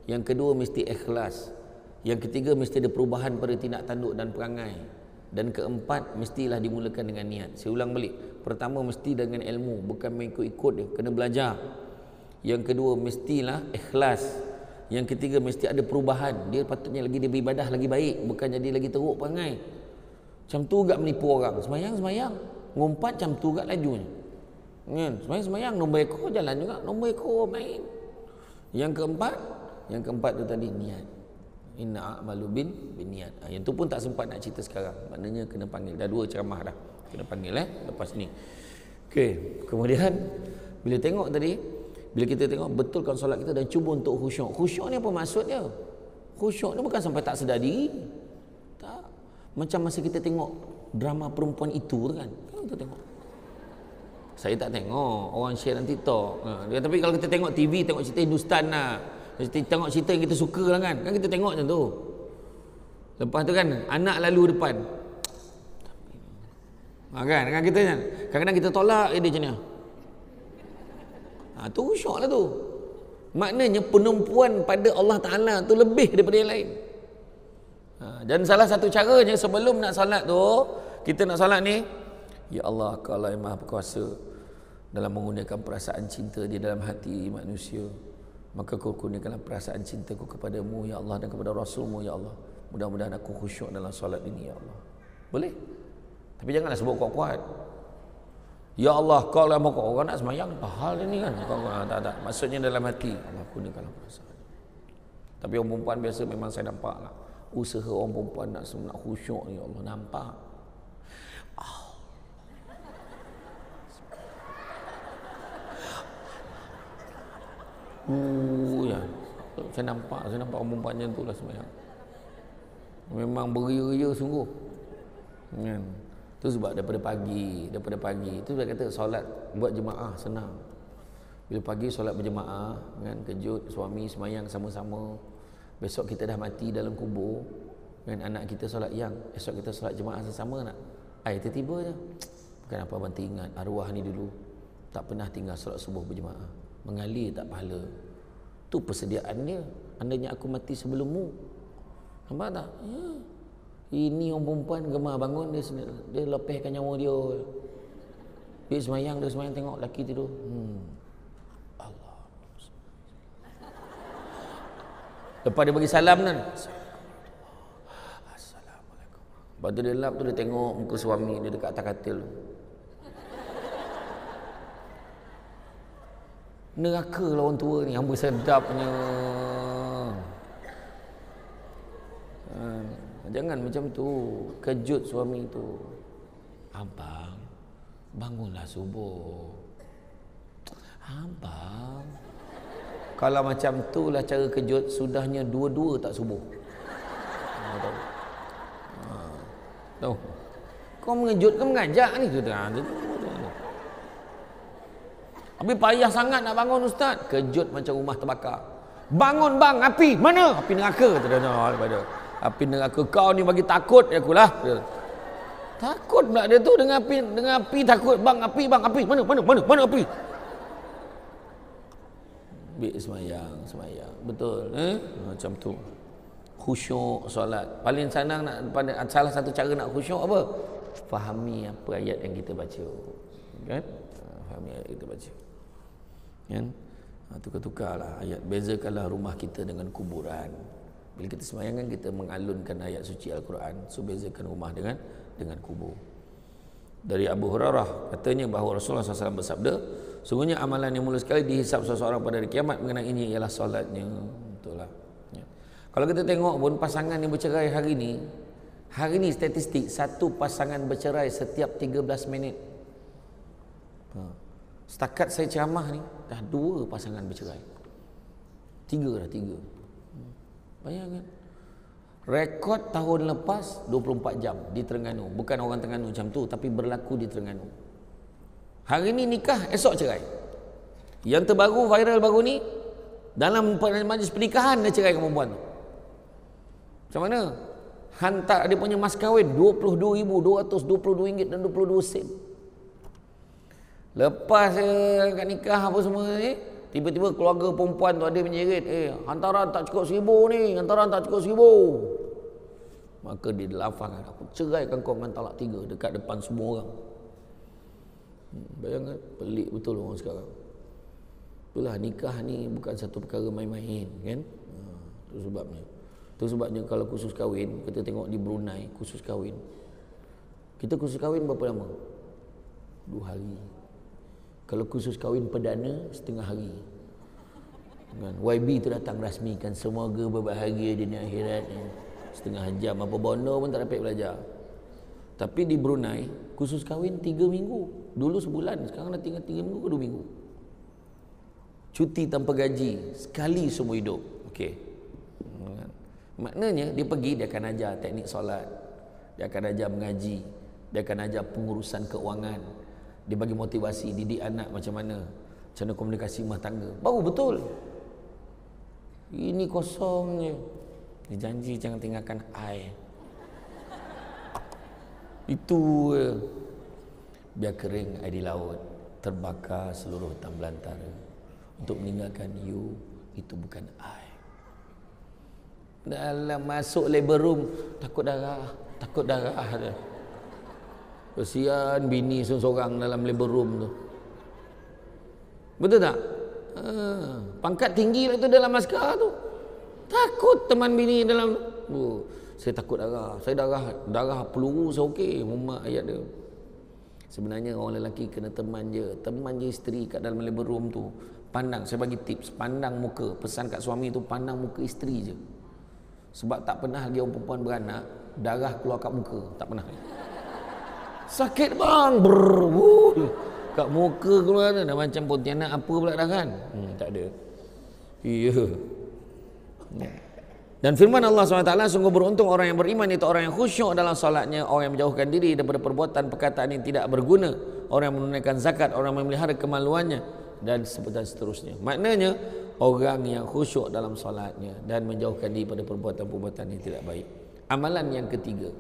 Speaker 1: Yang kedua mesti ikhlas. Yang ketiga mesti ada perubahan pada tindak tanduk dan perangai. Dan keempat mestilah dimulakan dengan niat. Saya ulang balik. Pertama mesti dengan ilmu, bukan mengikut-ikut dia, kena belajar. Yang kedua mestilah ikhlas. Yang ketiga mesti ada perubahan. Dia patutnya lagi dia beribadah lagi baik, bukan jadi lagi teruk perangai. Macam tu juga menipu orang. Semayang, ngumpat macam tu juga lajunya. Kan? Semayang, nombor ekor jalan juga, nombor ekor main. Yang keempat tu tadi niat. Inna a'malu bin niat. Yang tu pun tak sempat nak cerita sekarang. Maknanya kena panggil. Dah 2 ceramah dah. Kena panggil lepas ni. Okey, kemudian bila tengok tadi, bila kita tengok betulkan solat kita dan cuba untuk khusyuk. Khusyuk ni apa maksudnya? Khusyuk ni bukan sampai tak sedar diri. Tak. Macam masa kita tengok drama perempuan itu tu kan. Kita tengok. Saya tak tengok, orang share dalam TikTok. Tapi kalau kita tengok TV, tengok cerita Hindustan lah. Tengok cerita yang kita suka lah kan. Kan kita tengok macam tu. Lepas tu kan anak lalu depan. Kan kita kan. Kadang-kadang kita tolak dia macam ni. Tu khusyuk lah tu. Maknanya penumpuan pada Allah Ta'ala tu lebih daripada yang lain. Dan salah satu caranya sebelum nak solat tu, kita nak solat ni, ya Allah, Kau lah yang Maha Berkuasa dalam menggunakan perasaan cinta di dalam hati manusia. Maka Kau kurniakanlah perasaan cintaku kepadamu ya Allah dan kepada Rasulmu ya Allah. Mudah-mudahan aku khusyuk dalam solat ini ya Allah. Boleh? Tapi janganlah sebut kuat-kuat. Ya Allah, Kau lah Maha Kuasa. Orang nak semayang pahal ni kan. Tak. Maksudnya dalam hati. Allah kurniakanlah perasaan. Tapi orang perempuan biasa memang saya nampak lah. Usaha orang perempuan nak khusyuk ni ya Allah. Nampak. Ya. Saya nampak orang perempuan macam tu lah semayang. Memang beria-ria sungguh. Kan? Tu sebab daripada pagi. Tu dia kata solat buat jemaah senang. Bila pagi solat berjemaah, kan, kejut suami semayang sama-sama. Besok kita dah mati dalam kubur, kan, anak kita solat yang, esok kita solat jemaah sama nak. Tiba-tiba je. Bukan apa bantu ingat arwah ni dulu tak pernah tinggal solat subuh berjemaah. Mengalir tak pahala. Tu persediaan dia. Andainya aku mati sebelummu. Nampak tak? Ya. Ini orang perempuan gemar bangun, dia lepaskan nyawa dia. Dia semayang tengok lelaki tidur. Allah. Lepas dia bagi salam kan. Assalamualaikum. Lepas tu dia lap tu dia tengok muka suami dia dekat atas katil. Neraka lah orang tua ni, hamba sedapnya. Jangan macam tu. Kejut suami tu. Abang, bangunlah subuh. Abang, kalau macam tu lah cara kejut, sudahnya dua-dua tak subuh. Tahu? Kau mengejut ke mengajak ni? Habis payah sangat nak bangun ustaz. Kejut macam rumah terbakar. Bangun bang, api. Mana? Api neraka. Api neraka. Kau ni bagi takut ya akulah. Takut pula dia tu dengan api takut. Bang, api. Mana api? Semayang. Betul. Macam tu. Khusyuk solat. Paling senang salah satu cara nak khusyuk apa? Fahami apa ayat yang kita baca. Kan? Fahami ayat yang kita baca. Kan? Tukar-tukarlah ayat. Bezakanlah rumah kita dengan kuburan. Bila kita semayang kan kita mengalunkan ayat suci Al-Quran. So bezakan rumah dengan kubur. Dari Abu Hurairah katanya bahawa Rasulullah SAW bersabda, sungguhnya amalan yang mulia sekali dihisap seseorang pada hari kiamat mengenainya ialah solatnya. Betul lah. Ya. Kalau kita tengok pun pasangan yang bercerai hari ni statistik satu pasangan bercerai setiap 13 minit. Setakat saya ceramah ni dah 2 pasangan bercerai. 3 dah. Bayangkan. Rekod tahun lepas 24 jam di Terengganu. Bukan orang Terengganu macam tu, tapi berlaku di Terengganu. Hari ni nikah, esok cerai. Yang terbaru, viral baru ni, dalam majlis pernikahan dia cerai dengan perempuan tu. Macam mana? Hantar dia punya mas kahwin RM22,222 dan 22 sen. Lepas kat nikah apa semua ni, tiba-tiba keluarga perempuan tu ada menjerit, hantaran tak cukup RM1,000 ni, hantaran tak cukup RM1,000. Maka dia lafazkan, aku ceraikan kau dengan talak 3 dekat depan semua orang. Bayangkan, pelik betul orang sekarang. Itulah nikah ni bukan satu perkara main-main, kan? Itu sebabnya kalau khusus kahwin, kita tengok di Brunei khusus kahwin. Kita khusus kahwin berapa lama? 2 hari. Kalau khusus kahwin perdana, setengah hari. YB tu datang rasmikan, semoga berbahagia dunia akhirat. Setengah jam, apa bondo pun tak dapat belajar. Tapi di Brunei, khusus kahwin 3 minggu. Dulu sebulan, sekarang dah tinggal 3 minggu ke 2 minggu. Cuti tanpa gaji, sekali seumur hidup. Okey. Maknanya, dia pergi, dia akan ajar teknik solat. Dia akan ajar mengaji. Dia akan ajar pengurusan keuangan. Dia bagi motivasi, didik anak macam mana komunikasi rumah tangga. Baru betul. Ini kosong je. Dia janji jangan tinggalkan air. Itu biar kering air di laut, terbakar seluruh hutan belantara. Untuk meninggalkan you, itu bukan air. Dalam masuk labor room, takut darah dia. Kesian bini seorang dalam labor room tu. Betul tak? Pangkat tinggi lah tu dalam askar tu. Takut teman bini dalam. Saya takut darah. Saya darah peluru saya okey. Mumak ayat dia. Sebenarnya orang lelaki kena teman je isteri kat dalam labor room tu. Pandang, saya bagi tips, pandang muka. Pesan kat suami tu, pandang muka isteri je. Sebab tak pernah lagi orang perempuan beranak, darah keluar kat muka. Tak pernah. Sakit bang. Kat muka keluar dah macam pontianak apa pula dah kan. Tak ada. Ya. Dan firman Allah SWT, sungguh beruntung orang yang beriman itu orang yang khusyuk dalam solatnya, orang yang menjauhkan diri daripada perbuatan perkataan yang tidak berguna, orang yang menunaikan zakat, orang yang memelihara kemaluannya, dan seterusnya. Maknanya orang yang khusyuk dalam solatnya dan menjauhkan diri pada perbuatan-perbuatan yang tidak baik. Amalan yang ketiga,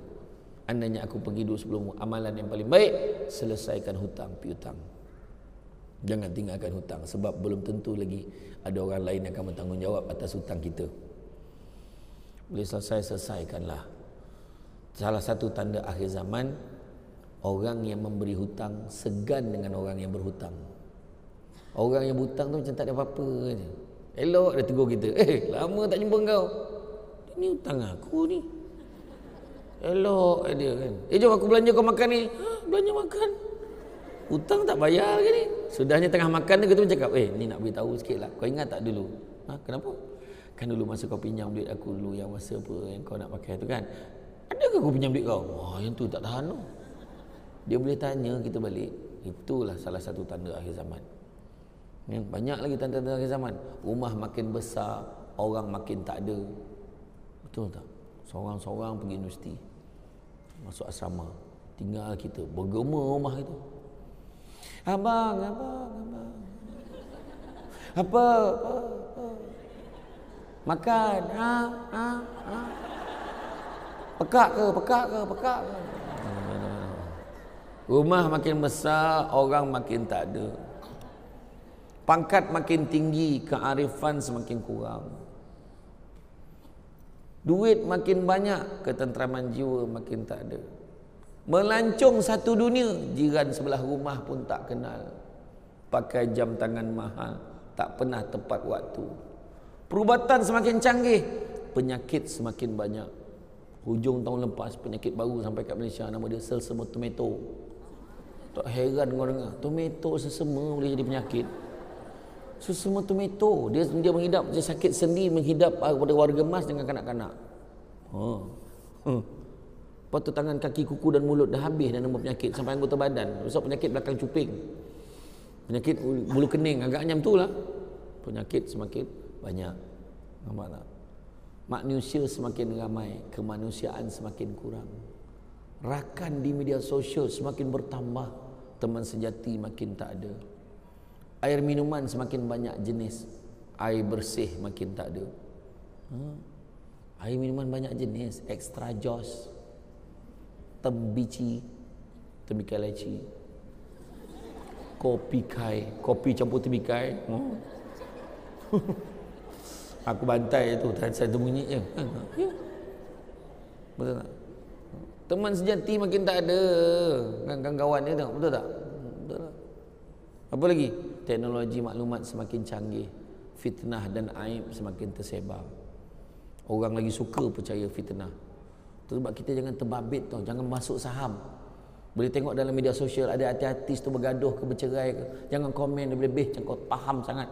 Speaker 1: andainya aku pergi dulu sebelummu, amalan yang paling baik, selesaikan hutang piutang. Jangan tinggalkan hutang, sebab belum tentu lagi ada orang lain yang akan bertanggungjawab atas hutang kita. Boleh selesaikanlah. Salah satu tanda akhir zaman, orang yang memberi hutang segan dengan orang yang berhutang. Orang yang berhutang tu macam tak ada apa-apa je. Elok dia tegur kita, lama tak jumpa kau. Ini hutang aku ni. Elok dia kan. Jom aku belanja kau makan ni. Belanja makan. Hutang tak bayar ke ni? Sudahnya tengah makan dia, kita pun cakap, ni nak beritahu sikit lah. Kau ingat tak dulu? Kenapa? Kan dulu masa kau pinjam duit aku dulu, yang masa apa yang kau nak pakai tu kan, adakah aku pinjam duit kau? Yang tu tak tahan tu. Dia boleh tanya kita balik. Itulah salah satu tanda akhir zaman. Banyak lagi tanda-tanda akhir zaman. Rumah makin besar, orang makin tak ada. Betul tak? Seorang-seorang pergi universiti, masuk asrama, tinggal kita, bergema rumah itu. Abang. Apa? Makan. Pekak ke? Rumah makin besar, orang makin tak ada. Pangkat makin tinggi, kearifan semakin kurang. Duit makin banyak, ketenteraman jiwa makin tak ada. Melancong satu dunia, jiran sebelah rumah pun tak kenal. Pakai jam tangan mahal, tak pernah tepat waktu. Perubatan semakin canggih, penyakit semakin banyak. Hujung tahun lepas penyakit baru sampai kat Malaysia, nama dia selsema tomato. Tak heran kau dengar, tomato selsema boleh jadi penyakit. Selsema tomato, dia menghidap dia sakit sendi, menghidap pada warga emas dengan kanak-kanak. Lepas tu tangan, kaki, kuku dan mulut dah habis dah nama penyakit sampai anggota badan. Besar penyakit belakang cuping, penyakit bulu kening, agaknya macam tu lah. Penyakit semakin banyak. Nampak tak? Manusia semakin ramai, kemanusiaan semakin kurang. Rakan di media sosial semakin bertambah, teman sejati makin tak ada. Air minuman semakin banyak jenis, air bersih makin tak ada. Air minuman banyak jenis, extra jos, tembici, tembikai leci, kopi kai, kopi campur tembikai. Aku bantai tu, satu bunyi je. Betul tak? Teman sejati makin tak ada, kawan-kawan dia tengok, betul tak? Betul tak? Apa lagi? Teknologi maklumat semakin canggih, fitnah dan aib semakin tersebar. Orang lagi suka percaya fitnah. Itu sebab kita jangan terbabit tau, jangan masuk saham. Boleh tengok dalam media sosial ada artis tu bergaduh ke bercerai ke, jangan komen lebih-lebih macam kau faham sangat.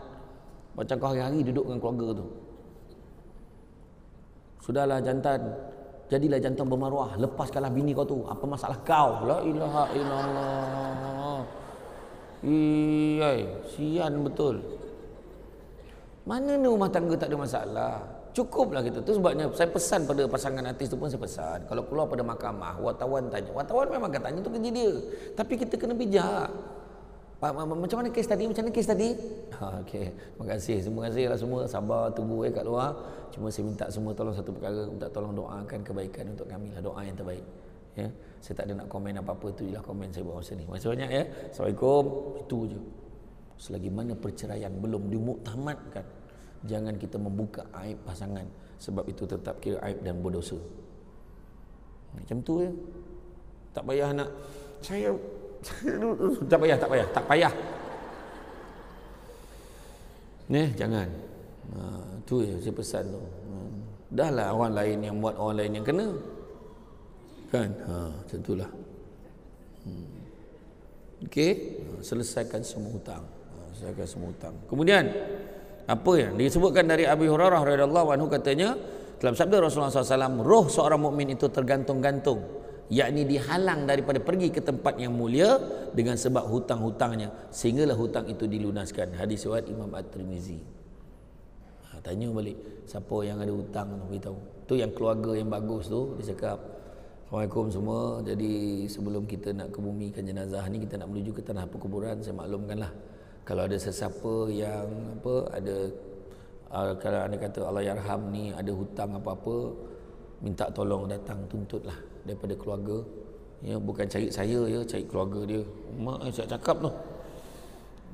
Speaker 1: Macam kau hari-hari duduk dengan keluarga tu. Sudahlah jantan, jadilah jantan bermaruah, lepaskanlah bini kau tu. Apa masalah kau? La ilaha illallah. Sian betul. Mana ni rumah tangga tak ada masalah? Cukuplah kita. Tu sebabnya saya pesan pada pasangan artis tu pun saya pesan, kalau keluar pada mahkamah, wartawan tanya. Wartawan memang akan tanya, tu kerja dia. Tapi kita kena bijak. Macam mana kes tadi? Macam mana kes tadi? Okey. Terima kasih. Terima kasih lah semua. Sabar tunggu kat luar. Cuma saya minta semua tolong satu perkara, minta tolong doakan kebaikan untuk kami lah, doa yang terbaik. Ya. Saya tak ada nak komen apa-apa, tu jelah komen saya buat masa ni. Terima kasih banyak ya. Assalamualaikum. Itu je. Selagi mana perceraian belum dimuktamadkan, jangan kita membuka aib pasangan, sebab itu tetap kira aib dan berdosa. Macam tu ya. Tak payah nak saya tak payah. Jangan. Tu ya saya pesan tu. Dahlah orang lain yang buat, orang lain yang kena. Kan? Macam itulah. Okey, selesaikan semua hutang. Kemudian apa yang disebutkan dari Abu Hurairah radhiyallahu anhu, katanya dalam sabda Rasulullah SAW, roh seorang mukmin itu tergantung-gantung, yakni dihalang daripada pergi ke tempat yang mulia dengan sebab hutang-hutangnya, sehinggalah hutang itu dilunaskan. Hadis riwayat Imam At-Tirmizi. Tanya balik, siapa yang ada hutang tu beritahu. Tu yang keluarga yang bagus tu, dia cakap, Assalamualaikum semua. Jadi sebelum kita nak kebumikan jenazah ni, kita nak menuju ke tanah perkuburan, saya maklumkanlah, kalau ada sesiapa yang ada kalau anda kata Allah yarham ni ada hutang apa-apa, minta tolong datang tuntutlah daripada keluarga. Ya, bukan cari saya ya, cari keluarga dia. Mak saya cakap tu.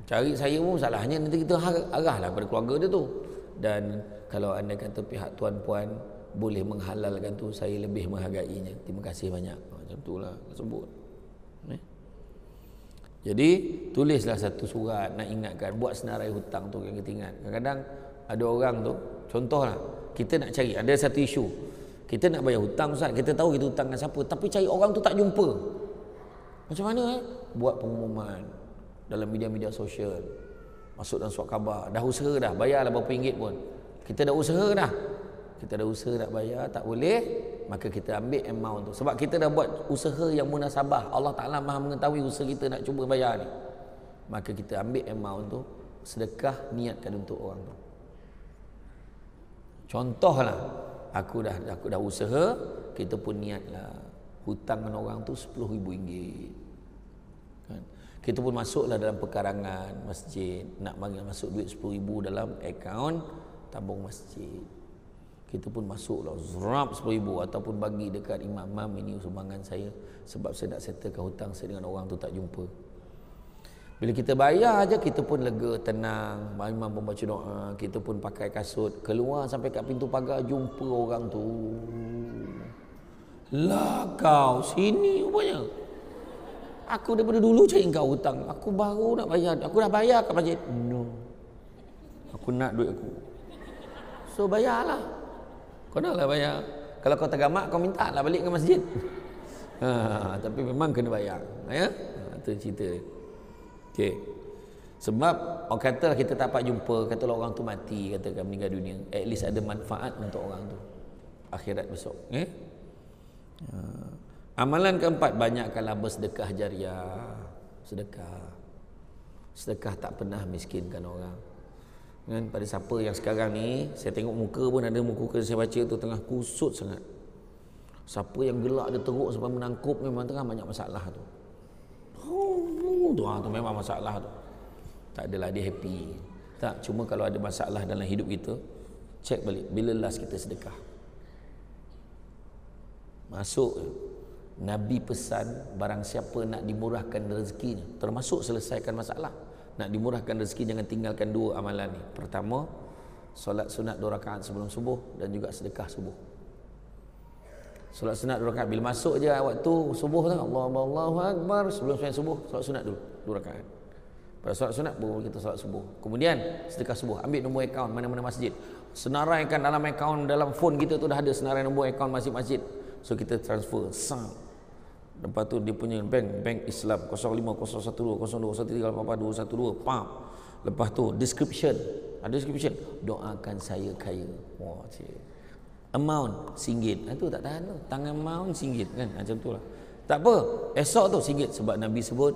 Speaker 1: Cari saya pun salahnya nanti kita arahlah pada keluarga dia tu. Dan kalau anda kata pihak tuan-puan boleh menghalalkan tu, saya lebih menghargainya. Terima kasih banyak. Macam itulah sebut. Jadi tulislah satu surat nak ingatkan, buat senarai hutang tu yang kita ingat. Kadang-kadang ada orang tu, contohlah kita nak cari, ada satu isu, kita nak bayar hutang Ustaz, kita tahu kita hutang dengan siapa, tapi cari orang tu tak jumpa. Macam mana buat pengumuman dalam media-media sosial, masuk dalam surat khabar, dah usaha dah, bayarlah berapa ringgit pun, kita dah usaha dah, nak bayar, tak boleh, maka kita ambil amount tu. Sebab kita dah buat usaha yang munasabah, Allah Ta'ala maha mengetahui usaha kita nak cuba bayar ni, maka kita ambil amount tu, sedekah, niatkan untuk orang tu. Contohlah, aku dah usaha, kita pun niatlah hutang dengan orang tu RM10,000 kan? Kita pun masuklah dalam perkarangan masjid, nak bagi masuk duit RM10,000 dalam akaun tabung masjid. kita pun masuklah zrap 10,000 ataupun bagi dekat imam ini sumbangan saya sebab saya nak settlekan hutang saya dengan orang tu tak jumpa. Bila kita bayar aja kita pun lega, tenang, imam pun baca doa, kita pun pakai kasut, keluar sampai kat pintu pagar jumpa orang tu. Lah kau sini rupanya. Aku daripada dulu cari kau hutang, aku baru nak bayar, aku dah bayar kat masjid. No. Aku nak duit aku. So bayarlah. Kau naklah bayar. Kalau kau tergamak kau minta lah balik ke masjid. Tapi memang kena bayar. Ya? Itu cerita dia. Okey. Sebab orang katalah kita tak dapat jumpa, katalah orang tu mati, katakan meninggal dunia, at least ada manfaat untuk orang tu akhirat besok. Amalan keempat, banyakkanlah bersedekah jariah. Sedekah tak pernah miskinkan orang. Kan, pada siapa yang sekarang ni saya tengok muka pun ada muka saya baca tu tengah kusut sangat. Siapa yang gelak dia teruk sampai menangkup memang tengah banyak masalah tu. Tu memang masalah tu. Tak adalah dia happy. Tak, cuma kalau ada masalah dalam hidup kita, cek balik bila last kita sedekah. Masuk Nabi pesan barang siapa nak dimurahkan rezekinya, termasuk selesaikan masalah. Nak dimurahkan rezeki jangan tinggalkan dua amalan ni. Pertama, solat sunat 2 rakaat sebelum subuh dan juga sedekah subuh. Solat sunat 2 rakaat bila masuk je waktu subuh tu, Allahu akbar, sebelum solat subuh solat sunat dulu 2 rakaat. Pada solat sunat baru kita solat subuh. Kemudian sedekah subuh, ambil nombor akaun mana-mana masjid. Senaraikan dalam akaun dalam phone kita tu dah ada senarai nombor akaun masjid-masjid. So kita transfer sang. Lepas tu dia punya bank Islam 05012021384212 pam. Lepas tu description, ada description, doakan saya kaya. Wah, cik. Amount RM1. Itu tak tahan tu. Tangan amount RM1 kan, macam tu lah. Tak apa, esok tu RM1 sebab Nabi sebut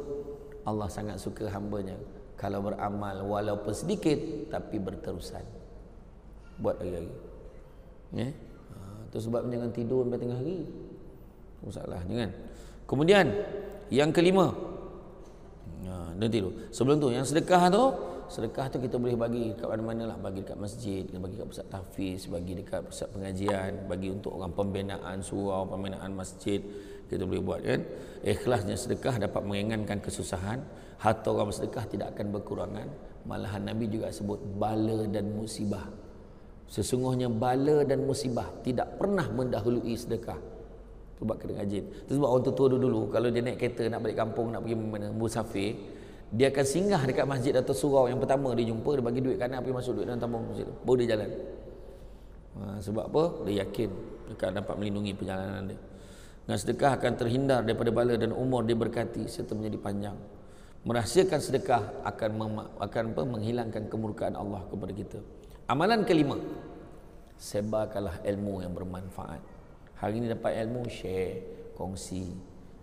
Speaker 1: Allah sangat suka hambanya kalau beramal walaupun sedikit tapi berterusan. Buat hari-hari. Ya. Tu sebab jangan tidur sampai tengah hari. Masalahnya kan. Kemudian yang kelima, nanti dulu. Sebelum tu yang sedekah tu kita boleh bagi dekat mana-mana lah, bagi dekat masjid, bagi dekat pusat tahfiz, bagi dekat pusat pengajian, bagi untuk orang pembinaan surau, pembinaan masjid, kita boleh buat kan. Ikhlasnya sedekah dapat meringankan kesusahan, harta orang bersedekah tidak akan berkurangan. Malahan Nabi juga sebut bala dan musibah. Sesungguhnya bala dan musibah tidak pernah mendahului sedekah. Sebab kena rajin. Itu sebab orang tua dulu kalau dia naik kereta nak balik kampung, nak pergi mana musafir, dia akan singgah dekat masjid atau surau yang pertama dia jumpa, dia bagi duit kanan, pergi masuk duit dalam tabung masjid tu, baru dia jalan. Sebab apa? Dia yakin akan dapat melindungi perjalanan dia. Dan sedekah akan terhindar daripada bala dan umur dia berkati serta menjadi panjang. Merahsiakan sedekah akan menghilangkan kemurkaan Allah kepada kita. Amalan kelima, sebarkanlah ilmu yang bermanfaat. Hari ini dapat ilmu, share, kongsi.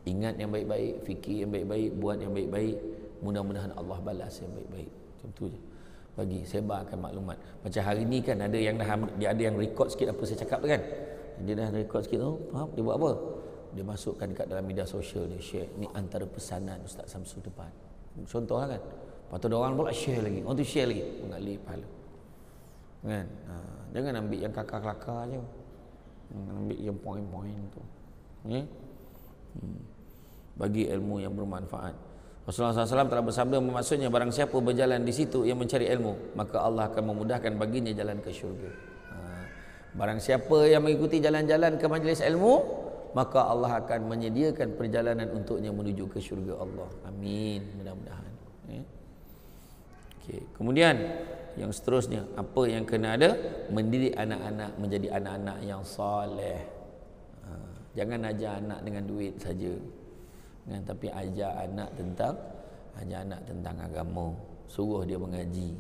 Speaker 1: Ingat yang baik-baik, fikir yang baik-baik, buat yang baik-baik. Mudah-mudahan Allah balas yang baik-baik. Macam tu je. Bagi, sebarkan maklumat. Macam hari ni kan ada yang dia ada yang record sikit apa saya cakap tu kan. Dia dah record sikit tu, faham? Dia buat apa? Dia masukkan dekat dalam media sosial, dia share. Ni antara pesanan Ustaz Samsul depan. Contoh lah kan. Lepas tu ada orang pula share lagi. Orang tu share lagi. Mengalir pahala. Kan? Jangan ambil yang kakak-kakak je. Ambil yang poin-poin tu. Bagi ilmu yang bermanfaat. Rasulullah SAW telah bersabda, maksudnya barang siapa berjalan di situ yang mencari ilmu, maka Allah akan memudahkan baginya jalan ke syurga. Barang siapa yang mengikuti jalan-jalan ke majlis ilmu, maka Allah akan menyediakan perjalanan untuknya menuju ke syurga Allah. Amin. Mudah-mudahan. Okay. Kemudian yang seterusnya, apa yang kena ada? Mendidik anak-anak menjadi anak-anak yang soleh. Jangan ajar anak dengan duit saja, tapi ajar anak tentang agama. Suruh dia mengaji.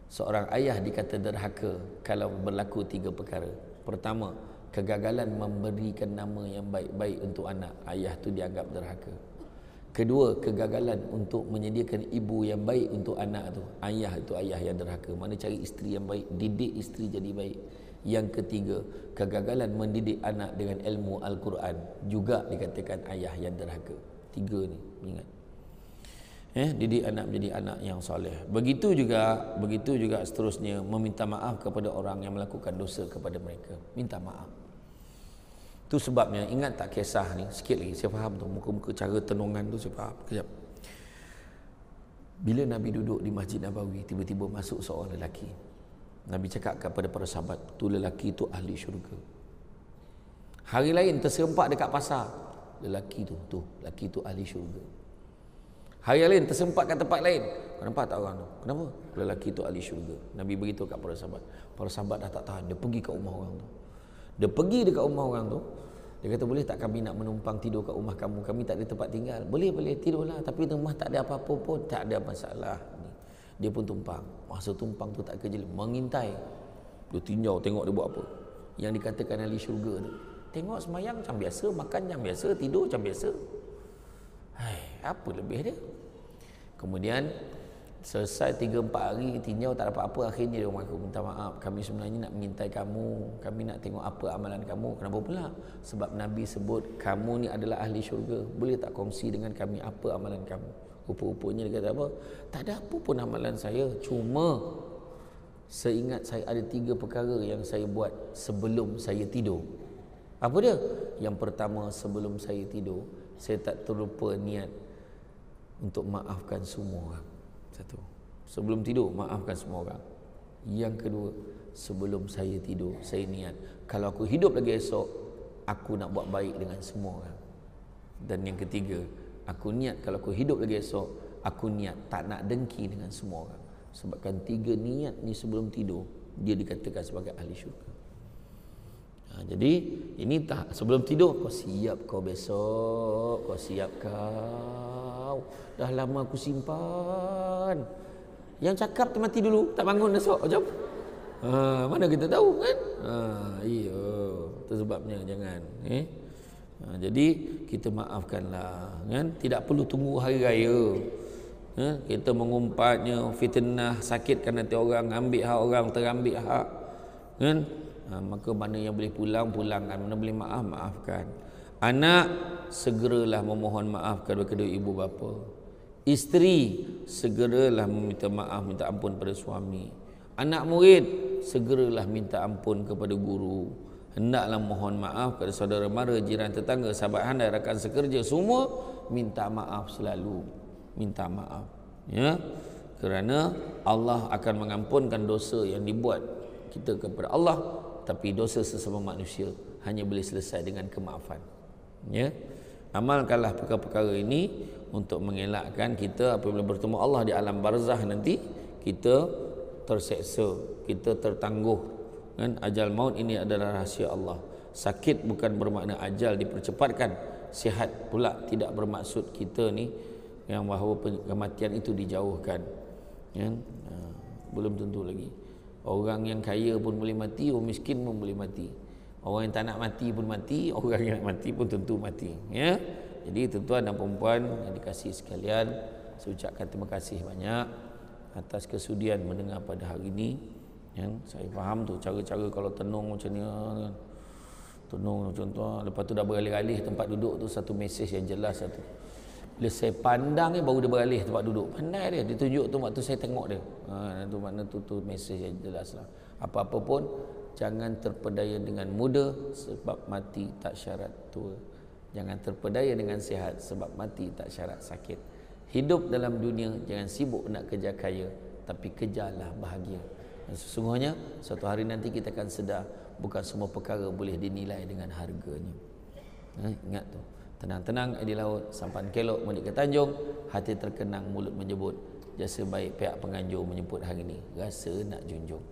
Speaker 1: Seorang ayah dikata derhaka kalau berlaku 3 perkara. Pertama, kegagalan memberikan nama yang baik-baik untuk anak. Ayah tu dianggap derhaka. Kedua, kegagalan untuk menyediakan ibu yang baik untuk anak tu. Ayah itu ayah yang derhaka. Mana cari isteri yang baik, didik isteri jadi baik. Yang ketiga, kegagalan mendidik anak dengan ilmu Al-Quran, juga dikatakan ayah yang derhaka. 3 ni, ingat. Didik anak menjadi anak yang soleh. Begitu juga seterusnya, meminta maaf kepada orang yang melakukan dosa kepada mereka. Minta maaf. Itu sebabnya, ingat tak kisah ni sikit lagi, saya faham tu, muka-muka cara tenungan tu saya faham. Kejap. Bila Nabi duduk di Masjid Nabawi, tiba-tiba masuk seorang lelaki. Nabi cakap kepada para sahabat, tu lelaki tu ahli syurga. Hari lain terserempak dekat pasar, lelaki tu ahli syurga. Hari lain tersempat kat tempat lain, kau nampak tak orang tu? Kenapa? Lelaki tu ahli syurga. Nabi beritahu kat para sahabat. Para sahabat dah tak tahan, dia pergi kat rumah orang tu. Dia pergi dekat rumah orang tu. Dia kata, boleh tak kami nak menumpang tidur kat rumah kamu? Kami tak ada tempat tinggal. Boleh tidurlah, tapi rumah tak ada apa-apa pun, tak ada masalah. Dia pun tumpang. Masa tumpang tu tak kerja, mengintai. Dia tinjau tengok dia buat apa. Yang dikatakan ahli syurga tu. Tengok semayang macam biasa, makan macam biasa, tidur macam biasa. Apa lebih dia? Kemudian selesai 3-4 hari tinjau tak dapat apa, akhirnya dia mengaku, minta maaf, kami sebenarnya nak mengintai kamu, kami nak tengok apa amalan kamu. Kenapa pula? Sebab Nabi sebut kamu ni adalah ahli syurga, boleh tak kongsi dengan kami apa amalan kamu? Rupa-rupanya dia kata apa? Tak ada apa pun amalan saya, cuma seingat saya ada 3 perkara yang saya buat sebelum saya tidur. Apa dia? Yang pertama, sebelum saya tidur, saya tak terlupa niat untuk maafkan semua orang. Satu, sebelum tidur maafkan semua orang. Yang kedua, sebelum saya tidur saya niat, kalau aku hidup lagi esok, aku nak buat baik dengan semua orang. Dan yang ketiga, aku niat kalau aku hidup lagi esok, aku niat tak nak dengki dengan semua orang. Sebabkan 3 niat ni sebelum tidur, dia dikatakan sebagai ahli syurga. Jadi ini tak, sebelum tidur kau siap kau besok, kau siap kau. Dah lama aku simpan. Yang cakap tu mati dulu, tak bangun esok macam. Mana kita tahu kan? Iya, itu sebabnya jangan. Jadi kita maafkanlah, kan? Tidak perlu tunggu hari raya. Kita mengumpatnya, fitnah, sakitkan hati orang, ambil hak orang, terambil hak, kan? Maka mana yang boleh pulangkan, mana boleh maafkan. Anak, segeralah memohon maaf kepada kedua ibu bapa. Isteri, segeralah meminta maaf, minta ampun pada suami. Anak murid, segeralah minta ampun kepada guru. Hendaklah mohon maaf kepada saudara mara, jiran, tetangga, sahabat handai, rakan sekerja, semua minta maaf selalu. Minta maaf, ya. Kerana Allah akan mengampunkan dosa yang dibuat kita kepada Allah, tapi dosa sesama manusia hanya boleh selesai dengan kemaafan. Ya, amalkanlah perkara-perkara ini untuk mengelakkan kita apabila bertemu Allah di alam barzah nanti, kita terseksa, kita tertangguh. Kan? Ajal maut ini adalah rahsia Allah. Sakit bukan bermakna ajal dipercepatkan. Sihat pula tidak bermaksud kita ni yang bahawa kematian itu dijauhkan. Ya? Belum tentu lagi. Orang yang kaya pun boleh mati, orang miskin pun boleh mati. Orang yang tak nak mati pun mati, orang yang nak mati pun tentu mati. Ya. Jadi tuan-tuan dan puan yang dikasihi sekalian, saya ucapkan terima kasih banyak atas kesudian mendengar pada hari ini. Ya, saya faham tu cara-cara kalau tenung macam ni, tenung contoh, lepas tu dah beralih-alih tempat duduk tu, satu mesej yang jelas satu. Bila saya pandang baru dia beralih tempat duduk. Pandai dia, dia tunjuk tu waktu saya tengok dia. Tu makna tu mesej yang jelas lah. Apa-apa pun jangan terpedaya dengan muda, sebab mati tak syarat tua. Jangan terpedaya dengan sihat, sebab mati tak syarat sakit. Hidup dalam dunia jangan sibuk nak kejar kaya, tapi kejarlah bahagia. Dan sesungguhnya suatu hari nanti kita akan sedar bukan semua perkara boleh dinilai dengan harganya. Ingat tu. Tenang-tenang di laut, sampan kelok menuju ke Tanjung, hati terkenang mulut menyebut, jasa baik pihak penganjur menyebut hari ini, rasa nak junjung.